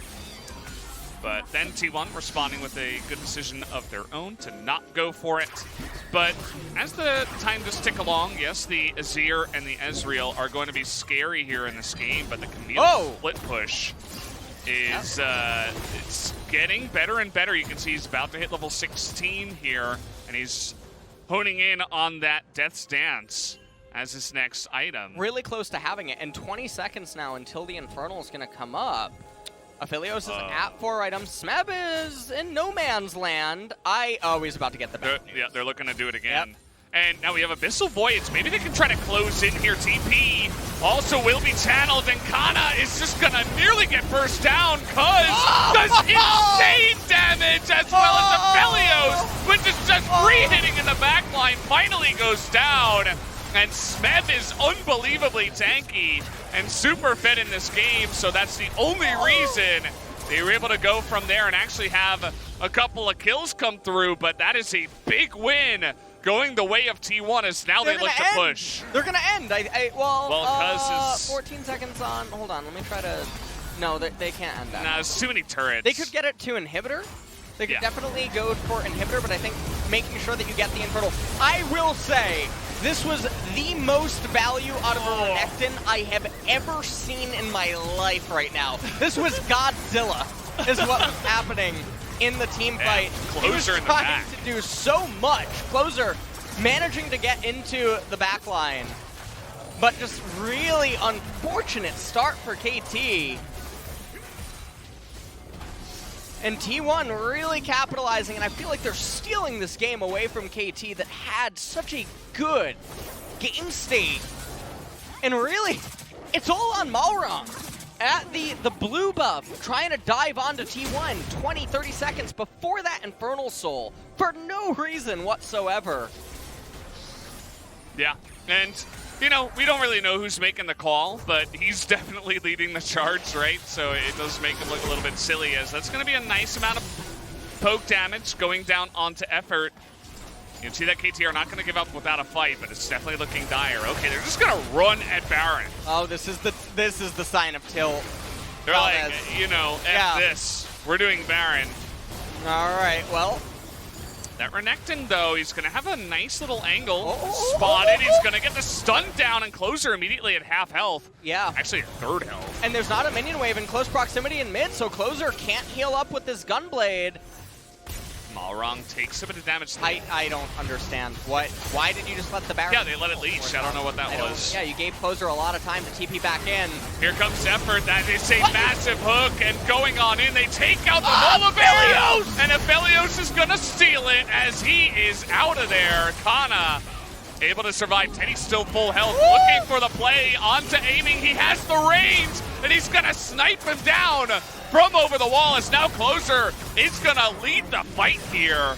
But then T1 responding with a good decision of their own to not go for it. But as the time does tick along, yes, the Azir and the Ezreal are going to be scary here in this game, but the Camille split push is it's getting better and better. You can see he's about to hit level 16 here, and he's honing in on that Death's Dance as his next item. Really close to having it, and 20 seconds now until the Infernal is going to come up. Aphelios is at 4 items. Smeb is in no man's land. He's about to get the back. Yeah, they're looking to do it again. Yep. And now we have Abyssal Voids. Maybe they can try to close in here. TP also will be channeled, and Kana is just going to nearly get burst down because does insane damage as well as Aphelios, which is just re-hitting in the backline, finally goes down. And Smeb is unbelievably tanky and super fit in this game, so that's the only reason they were able to go from there and actually have a couple of kills come through, but that is a big win going the way of T1 as now they look to push. They're going to end. Well, Cuz is 14 seconds on. Hold on, let me try to... No, they can't end that. Nah, there's too many turrets. They could get it to Inhibitor. They could definitely go for Inhibitor, but I think making sure that you get the Infernal. I will say, this was the most value out of a Renekton I have ever seen in my life right now. This was Godzilla, is what was happening in the team fight. Closer in the trying back. to do so much. Closer managing to get into the back line, but just really unfortunate start for KT. And T1 really capitalizing, and I feel like they're stealing this game away from KT that had such a good game state. And really, it's all on Malron. at the blue buff, trying to dive onto T1 20, 30 seconds before that Infernal Soul for no reason whatsoever. Yeah, and you know, we don't really know who's making the call, but he's definitely leading the charge, right? So it does make him look a little bit silly, as that's going to be a nice amount of poke damage going down onto Effort. You can see that KT are not going to give up without a fight, but it's definitely looking dire. Okay, they're just going to run at Baron. Oh, this is the sign of tilt. They're like, you know, F this. We're doing Baron. All right, well. That Renekton, though, he's going to have a nice little angle. Spotted. He's going to get the stun down, and Closer immediately at half health. Yeah. Actually, at third health. And there's not a minion wave in close proximity in mid, so Closer can't heal up with this Gunblade. Malrong takes a bit of damage. I don't understand. Why did you just let the Baron? Yeah, they let it leash. I don't know what that was. Yeah, you gave Closer a lot of time to TP back in. Here comes Effort. That is a massive hook, and going on in, they take out the Volibear! And Aphelios is going to steal it as he is out of there. Kana able to survive. Teddy's still full health, looking for the play, onto aiming. He has the range, and he's going to snipe him down from over the wall, as now Closer is going to lead the fight here.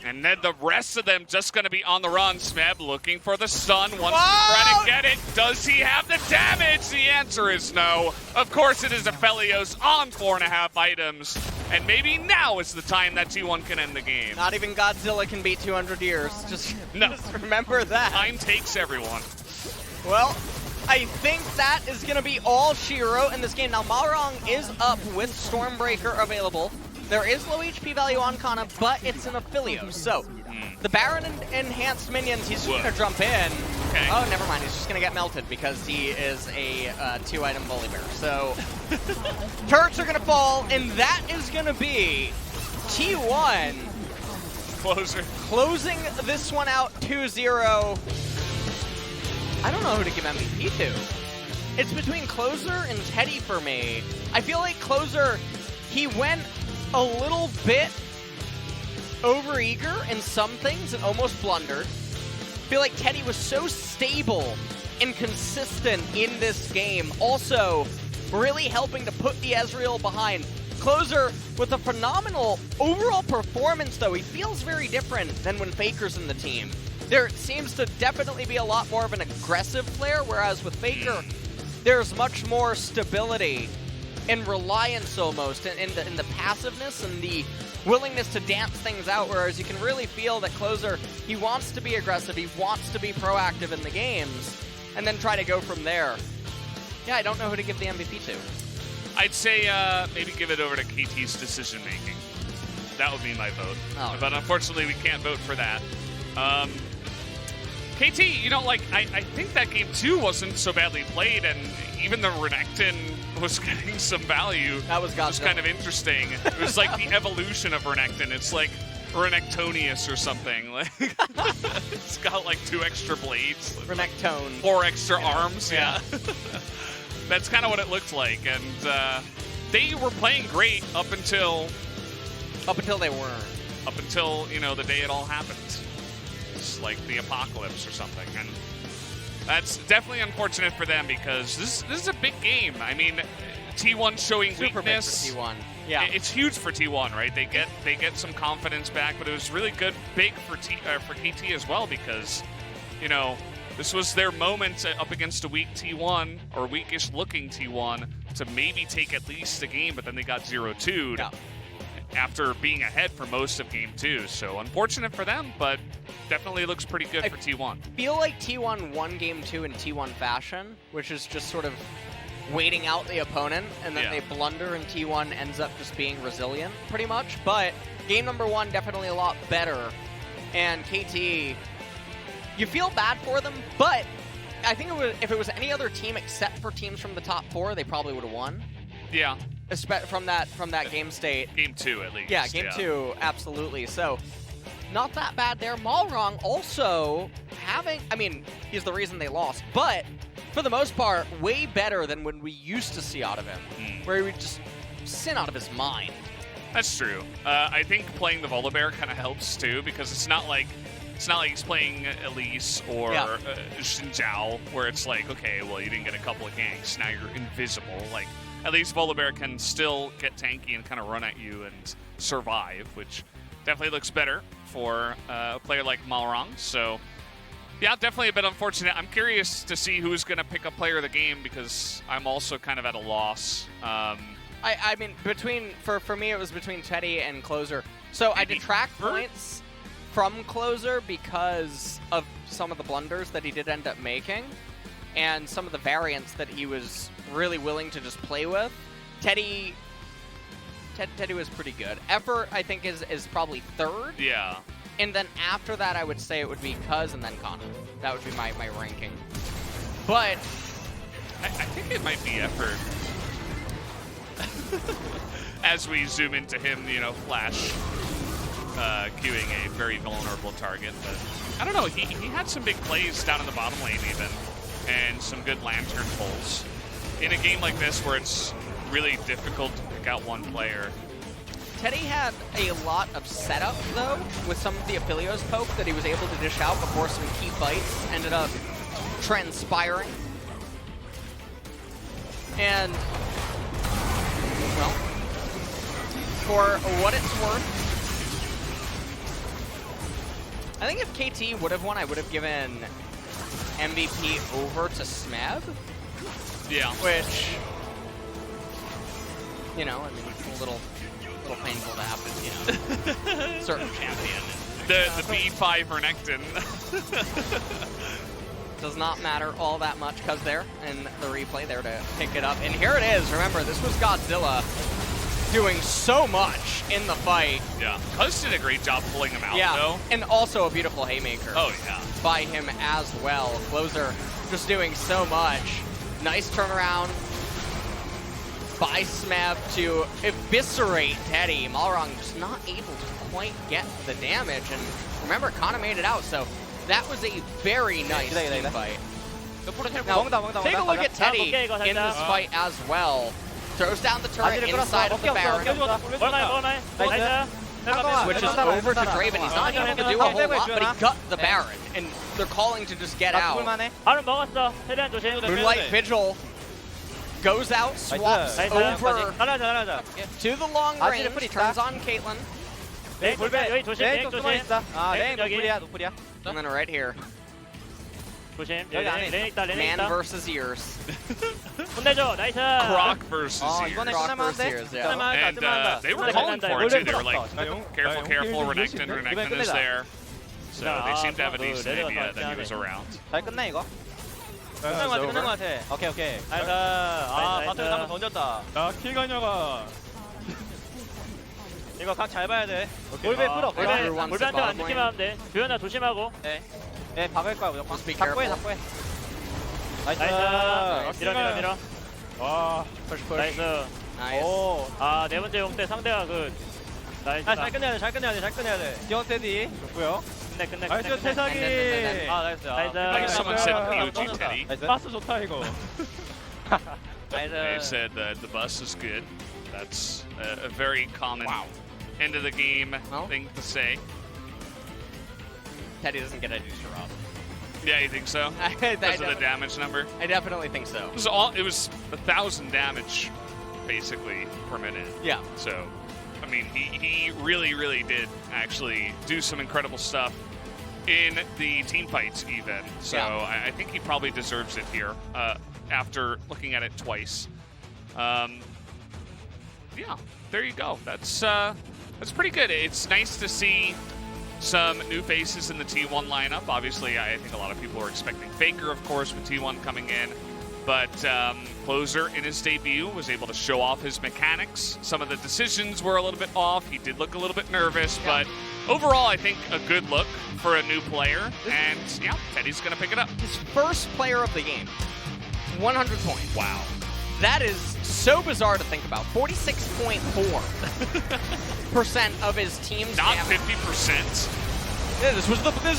And then the rest of them just going to be on the run. Smeb looking for the stun, wants to try to get it. Does he have the damage? The answer is no. Of course it is Aphelios on 4.5 items. And maybe now is the time that T1 can end the game. Not even Godzilla can beat 200 years. Just remember that. Time takes everyone. Well, I think that is going to be all she wrote in this game. Now, Malrong is up with Stormbreaker available. There is low HP value on Kana, but it's an Aphelios. So, the Baron enhanced minions, he's just going to jump in. Okay. Oh, never mind. He's just going to get melted because he is a 2-item Volibear. So, turrets are going to fall, and that is going to be T1 Closer. closing this one out 2-0. I don't know who to give MVP to. It's between Closer and Teddy for me. I feel like Closer, he went a little bit overeager in some things and almost blundered. I feel like Teddy was so stable and consistent in this game. Also, really helping to put the Ezreal behind. Closer with a phenomenal overall performance, though. He feels very different than when Faker's in the team. There seems to definitely be a lot more of an aggressive player, whereas with Faker, there's much more stability and reliance almost in the passiveness and the willingness to dance things out, whereas you can really feel that Closer, he wants to be aggressive, he wants to be proactive in the games, and then try to go from there. Yeah, I don't know who to give the MVP to. I'd say maybe give it over to KT's decision-making. That would be my vote. Oh. But unfortunately, we can't vote for that. KT, you know, like, I think that game 2 wasn't so badly played, and even the Renekton was getting some value. That was Godzilla. It was kind of interesting. It was like the evolution of Renekton. It's like Renektonius or something. Like, it's got like 2 extra blades. Renekton. 4 extra arms, yeah. That's kind of what it looked like, and they were playing great up until they weren't. Up until, you know, the day it all happened. It's like the apocalypse or something, and that's definitely unfortunate for them because this is a big game. I mean, T1 showing Super weakness. big for T1. Yeah. It's huge for T1, right? They get some confidence back, but it was really big for KT as well because, you know, this was their moment up against a weak T1 or weakish looking T1 to maybe take at least a game, but then they got 0-2'd. Yeah. After being ahead for most of game 2. So unfortunate for them, but definitely looks pretty good for T1. I feel like T1 won game 2 in T1 fashion, which is just sort of waiting out the opponent, and then they blunder, and T1 ends up just being resilient, pretty much. But game number 1, definitely a lot better. And KT, you feel bad for them, but I think if it was any other team except for teams from the top 4, they probably would have won. Yeah. From that game state. Game 2, at least. Yeah, game 2, absolutely. So, not that bad there. Malrong also having, I mean, he's the reason they lost, but for the most part, way better than when we used to see out of him, where he would just sin out of his mind. That's true. I think playing the Volibear kind of helps too, because it's not like he's playing Elise or Xin Zhao, where it's like, okay, well, you didn't get a couple of ganks, now you're invisible. Like, at least Volibear can still get tanky and kind of run at you and survive, which definitely looks better for a player like Malrang. So, yeah, definitely a bit unfortunate. I'm curious to see who's going to pick up player of the game because I'm also kind of at a loss. I mean, for me, it was between Teddy and Closer. So I detract points from Closer because of some of the blunders that he did end up making and some of the variants that he was really willing to just play with. Teddy was pretty good. Effort, I think, is probably third. Yeah. And then after that, I would say it would be Cuz and then Kana. That would be my ranking. But I think it might be Effort. As we zoom into him, you know, flash queuing a very vulnerable target. But I don't know, he had some big plays down in the bottom lane even, and some good lantern pulls. In a game like this where it's really difficult to pick out one player. Teddy had a lot of setup, though, with some of the Aphelios poke that he was able to dish out before some key fights ended up transpiring. And, well, for what it's worth, I think if KT would have won, I would have given MVP over to Smeb. Yeah. Which, you know, I mean, it's a little painful to happen, you know. Certain champion. The B5 Renekton. Does not matter all that much because there in the replay there to pick it up. And here it is. Remember, this was Godzilla doing so much in the fight. Yeah. Cuz did a great job pulling him out, Yeah, though. and also a beautiful haymaker. Oh, yeah. By him as well. Closer just doing so much. Nice turnaround by Smeb to eviscerate Teddy. Malrang just not able to quite get the damage. And remember, Kana made it out, so that was a very nice team fight. Now, take a look at Teddy in this fight as well. Throws down the turret inside of the Baron, switches over to Draven. He's not able to do a whole lot, but he got the Baron, and they're calling to just get out. Moonlight Vigil goes out, swaps over to the long range, turns on Caitlyn, and then right here, man versus ears. Croc versus Ears. Croc versus ears, yeah. And they were calling for it, too. They were like, careful, careful, Renekton is there. So they seem to have a decent idea that he was around. 잘 끝내 이거? 끝난 거 같아. 오케이 오케이. 바텀에서 한번 던졌다. 자, 킬가녀가 이거 각 잘 봐야 돼. 골배 풀어. 골배한테 안 지키면 하면 돼. 주연아 조심하고. 네, 박을 거야 무조건. be 잡고 해, careful. 잡고 해. 나이스. 밀어. 와, 나이스. Nice. 오. 네 번째 용 때 상대가 나이스. 잘 끝내야 돼. 기원 테디 좋고요. 끝내. 나이스 태상이. 나이스. 나이스. I think someone said POG Teddy. 바스 좋다 이거. They said that the bus is good. That's a very common end of the game thing to say. Teddy doesn't get a booster up. Yeah, you think so? Because of the damage number? I definitely think so. It was 1,000 damage, basically, per minute. Yeah. So, I mean, he really, really did actually do some incredible stuff in the team fights, even. So Yeah. I think he probably deserves it here after looking at it twice. Yeah, there you go. That's pretty good. It's nice to see some new faces in the T1 lineup. Obviously, I think a lot of people were expecting Faker, of course, with T1 coming in. But Closer, in his debut, was able to show off his mechanics. Some of the decisions were a little bit off. He did look a little bit nervous. But overall, I think a good look for a new player. And, yeah, Teddy's going to pick it up. His first player of the game, 100 points. Wow. That is so bizarre to think about. 46.4% of his team's Not damage. 50%. Yeah, this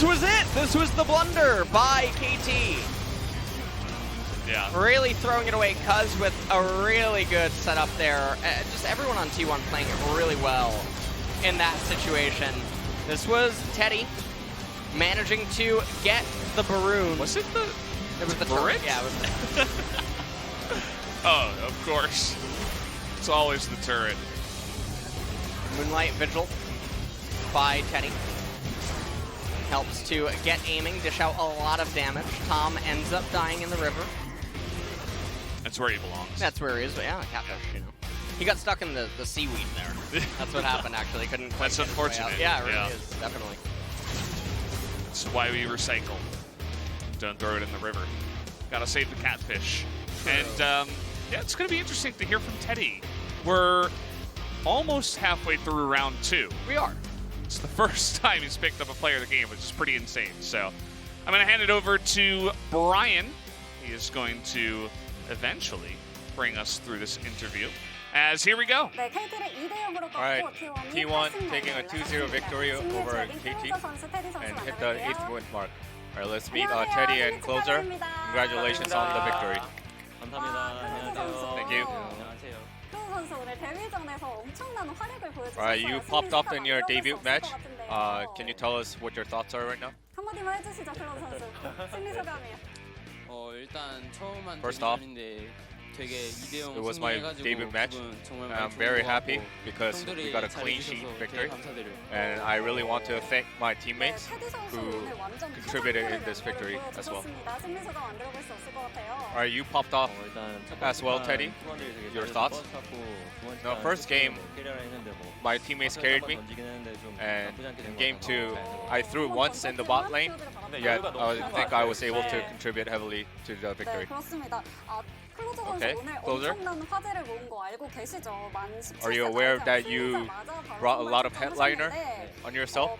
was it. This was the blunder by KT. Yeah. Really throwing it away, Cuz with a really good setup there. Just everyone on T1 playing it really well in that situation. This was Teddy managing to get the Baroon. Was it the... It was the turret? turret. Yeah, it was. Oh, of course. It's always the turret. Moonlight Vigil by Teddy. Helps to get aiming, dish out a lot of damage. Tom ends up dying in the river. That's where he belongs. That's where he is, but yeah, catfish, you know. He got stuck in the seaweed there. That's what happened, actually. Couldn't quite That's get his way out. unfortunate. Yeah, it really Yeah. is, definitely. That's why we recycle. Don't throw it in the river. Gotta save the catfish. And yeah, it's gonna be interesting to hear from Teddy. We're almost halfway through round 2. We are. It's the first time he's picked up a player of the game, which is pretty insane. So I'm gonna hand it over to Brian. He is going to eventually bring us through this interview. As here we go. Alright, T1 taking a 2-0 victory over KT and hit the 8th win mark. Alright, let's meet Teddy and Closer. Congratulations on the victory. Thank you. Alright, you popped off in your debut match. Can you tell us what your thoughts are right now? First off, it was my debut match. I'm very happy because we got a clean sheet victory. And I really want to thank my teammates who contributed in this victory as well. Alright, you popped off as well, Teddy. Your thoughts? No, first game, my teammates carried me. And in game 2, I threw once in the bot lane, yet I think I was able to contribute heavily to the victory. Okay, Closer. Are you aware that you brought a lot of headliner on yourself?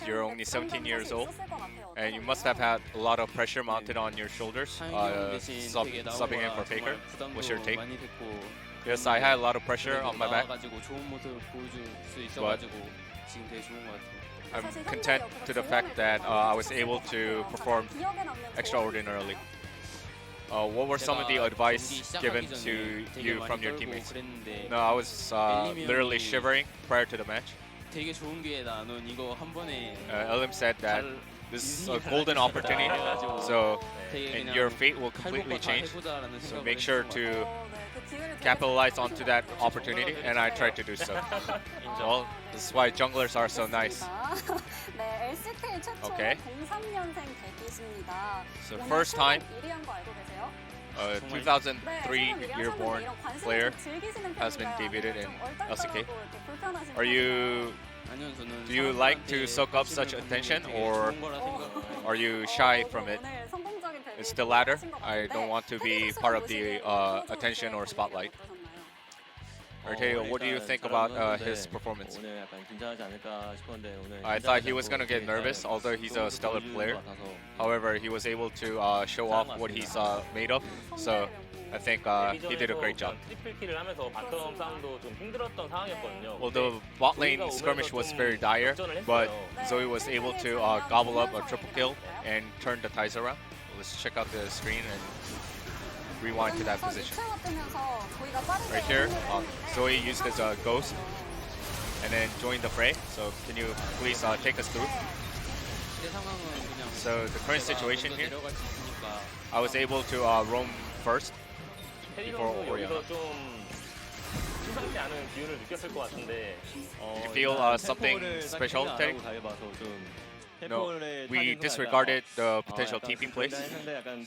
You're only 17 years old, and you must have had a lot of pressure mounted on your shoulders, subbing in for Faker. What's your take? Yes, I had a lot of pressure on my back, but I'm content to the fact that I was able to perform extraordinarily. What were some of the advice given to you from your teammates? No, I was literally shivering prior to the match. Elim said that this is a golden opportunity, so and your fate will completely change. So make sure to capitalize onto that opportunity, and I tried to do so. Well, this is why junglers are so nice. Okay. So first time, 2003 year-born player has been debuted in LCK. Do you like to soak up such attention, or are you shy from it? It's the latter. I don't want to be part of the attention or spotlight. Alright, what do you think about his performance? I thought he was going to get nervous, although he's a stellar player. However, he was able to show off what he's made of, so I think he did a great job. Well, the bot lane skirmish was very dire, but Zoe was able to gobble up a triple kill and turn the ties around. Let's check out the screen and rewind to that position. Right here, Zoe used as a ghost and then joined the fray. So can you please take us through? So the current situation here, I was able to roam first before Oriana. Did you feel something special, Teddy? No, we disregarded the potential TP place.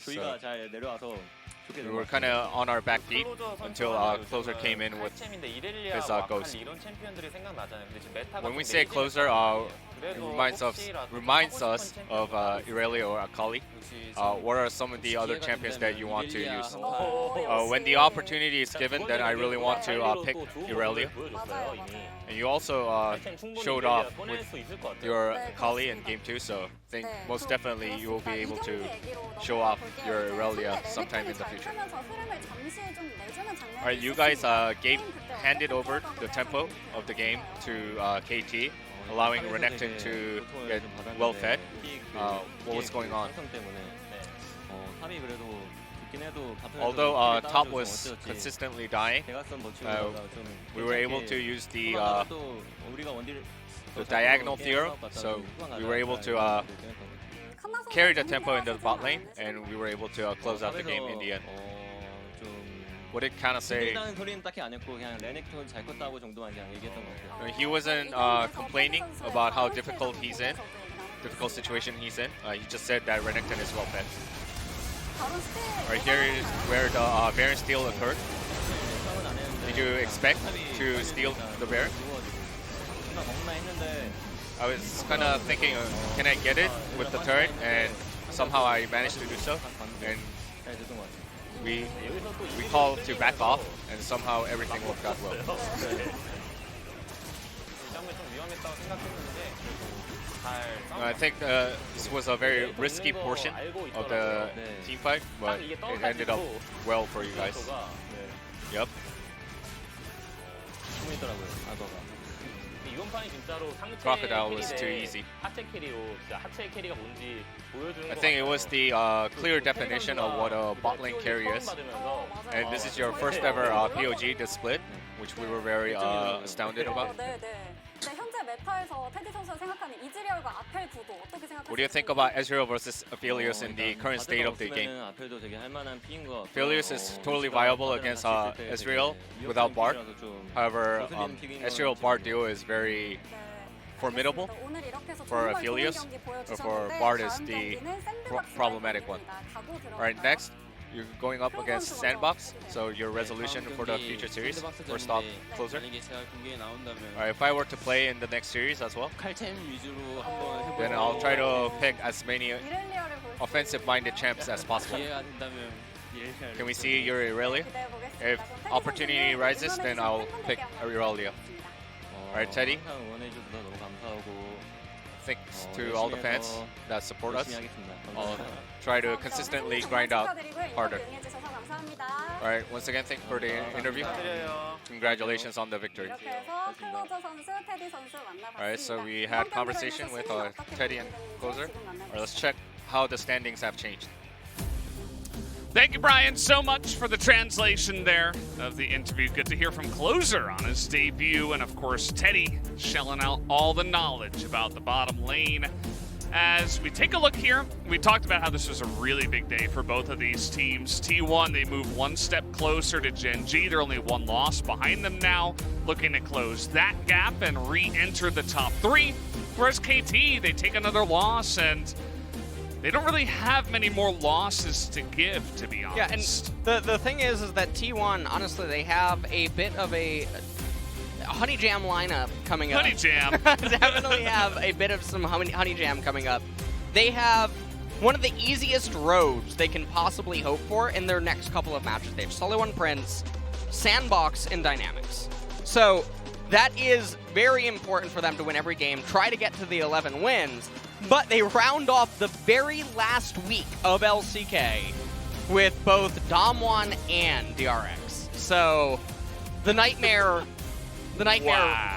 So we were kind of on our back feet until Closer came in with his ghost. When we say Closer, it reminds us of Irelia or Akali. What are some of the other champions that you want to use? When the opportunity is given, then I really want to pick Irelia. And you also showed off with your Akali in game 2, so I think most definitely you will be able to show off your Irelia sometime in the future. Alright, you guys handed over the tempo of the game to KT, allowing Renekton to get well fed. What was going on? Although top was consistently dying, we were able to use the diagonal theorem, so we were able to carry the tempo into the bot lane, and we were able to close out the game in the end. what did kind of say? 힘들다는 소리는 딱히 안 했고 그냥 레넥톤 잘 컸다고 정도만 그냥 얘기했던 것 같아요. He wasn't complaining about how difficult he's in, difficult situation he's in. He just said that Renekton is well fed. Right here is where the Baron steal occurred. 예상은 안 했는데 Did you expect to steal the Baron? 뭔가 먹나 했는데 I was kind of thinking, can I get it with the turret? And somehow I managed to do so. And 잘 됐던 것 같아요. we called to back off, and somehow everything worked out well. 짱구 좀 위험했다고 생각했는데 잘 I think this was a very risky portion of the team fight, but it ended up well for you guys. Yep. 힘들더라고요. 악어가. 이번 판이 진짜로 상체 Crocodile was too 캐리 대 easy. 하체 캐리로 진짜 하체 캐리가 뭔지 보여주는 I 것 think it 같아요. was the clear definition of what a bot lane carry is. And this is your first ever POG, the split, which we were very astounded about. 네, 네. 네, 현재 메타에서 테디 선수가 생각하는 이즈리얼과 아펠 구도 어떻게 생각하세요? What do you think about Ezreal versus Aphelios in the current state of the game? 아펠도 되게 할 만한 피인 것 같고. Aphelios is totally viable against Ezreal without Bard. However, Ezreal Bard duo is very formidable 오늘 이렇게 해서 for 정말 좋은 Aphelios, 경기 or for 보여주셨는데 Bard is 다음 the 경기는 샌드박스 problematic one. 라이브입니다. 각오 Alright, 들어갈까요? next, you're going up against Sandbox. So your resolution for the future series. First off, closer. Alright, if I were to play in the next series as well, 칼챔 위주로 한번 해보고 then I'll try to pick as many 이렐리아를 볼 수 offensive-minded champs as possible. 기회가 된다면 이렐리아를 Can we see your Irelia? 기대해 보겠습니다. If opportunity rises, then I'll pick Irelia. Alright, Teddy. 항상 응원해줘서 너무 감사하고 Thanks to all the fans that support us. 열심히 하겠습니다. I'll try to consistently grind out harder. 응해주셔서 감사합니다. Alright, once again, thank you for the interview. Congratulations on the victory. 이렇게 해서 클로저 선수, 테디 선수 만나봤습니다. Alright, so we had conversation with Teddy and Closer. Alright, let's check how the standings have changed. Thank you, Brian, so much for the translation there of the interview. Good to hear from Closer on his debut, and of course, Teddy shelling out all the knowledge about the bottom lane. As we take a look here, we talked about how this was a really big day for both of these teams. T1, they move one step closer to Gen G. They're only one loss behind them now, looking to close that gap and re-enter the top three. Whereas KT, they take another loss, and they don't really have many more losses to give, to be honest. Yeah, and the thing is that T1, honestly, they have a bit of a Honey Jam lineup coming up. Honey Jam. Definitely have a bit of some Honey Jam coming up. They have one of the easiest roads they can possibly hope for in their next couple of matches. They have Sully One Prince, Sandbox, and Dynamics. So that is very important for them to win every game, try to get to the 11 wins, but they round off the very last week of LCK with both Damwon and DRX. So the nightmare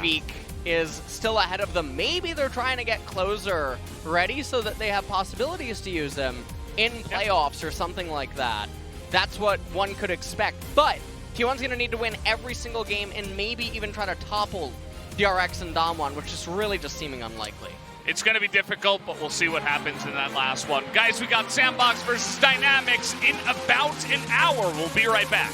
week is still ahead of them. Maybe they're trying to get Closer ready so that they have possibilities to use them in playoffs or something like that. That's what one could expect. But T1's going to need to win every single game and maybe even try to topple DRX and Damwon, which is really just seeming unlikely. It's going to be difficult, but we'll see what happens in that last one. Guys, we got Sandbox versus Dynamics in about an hour. We'll be right back.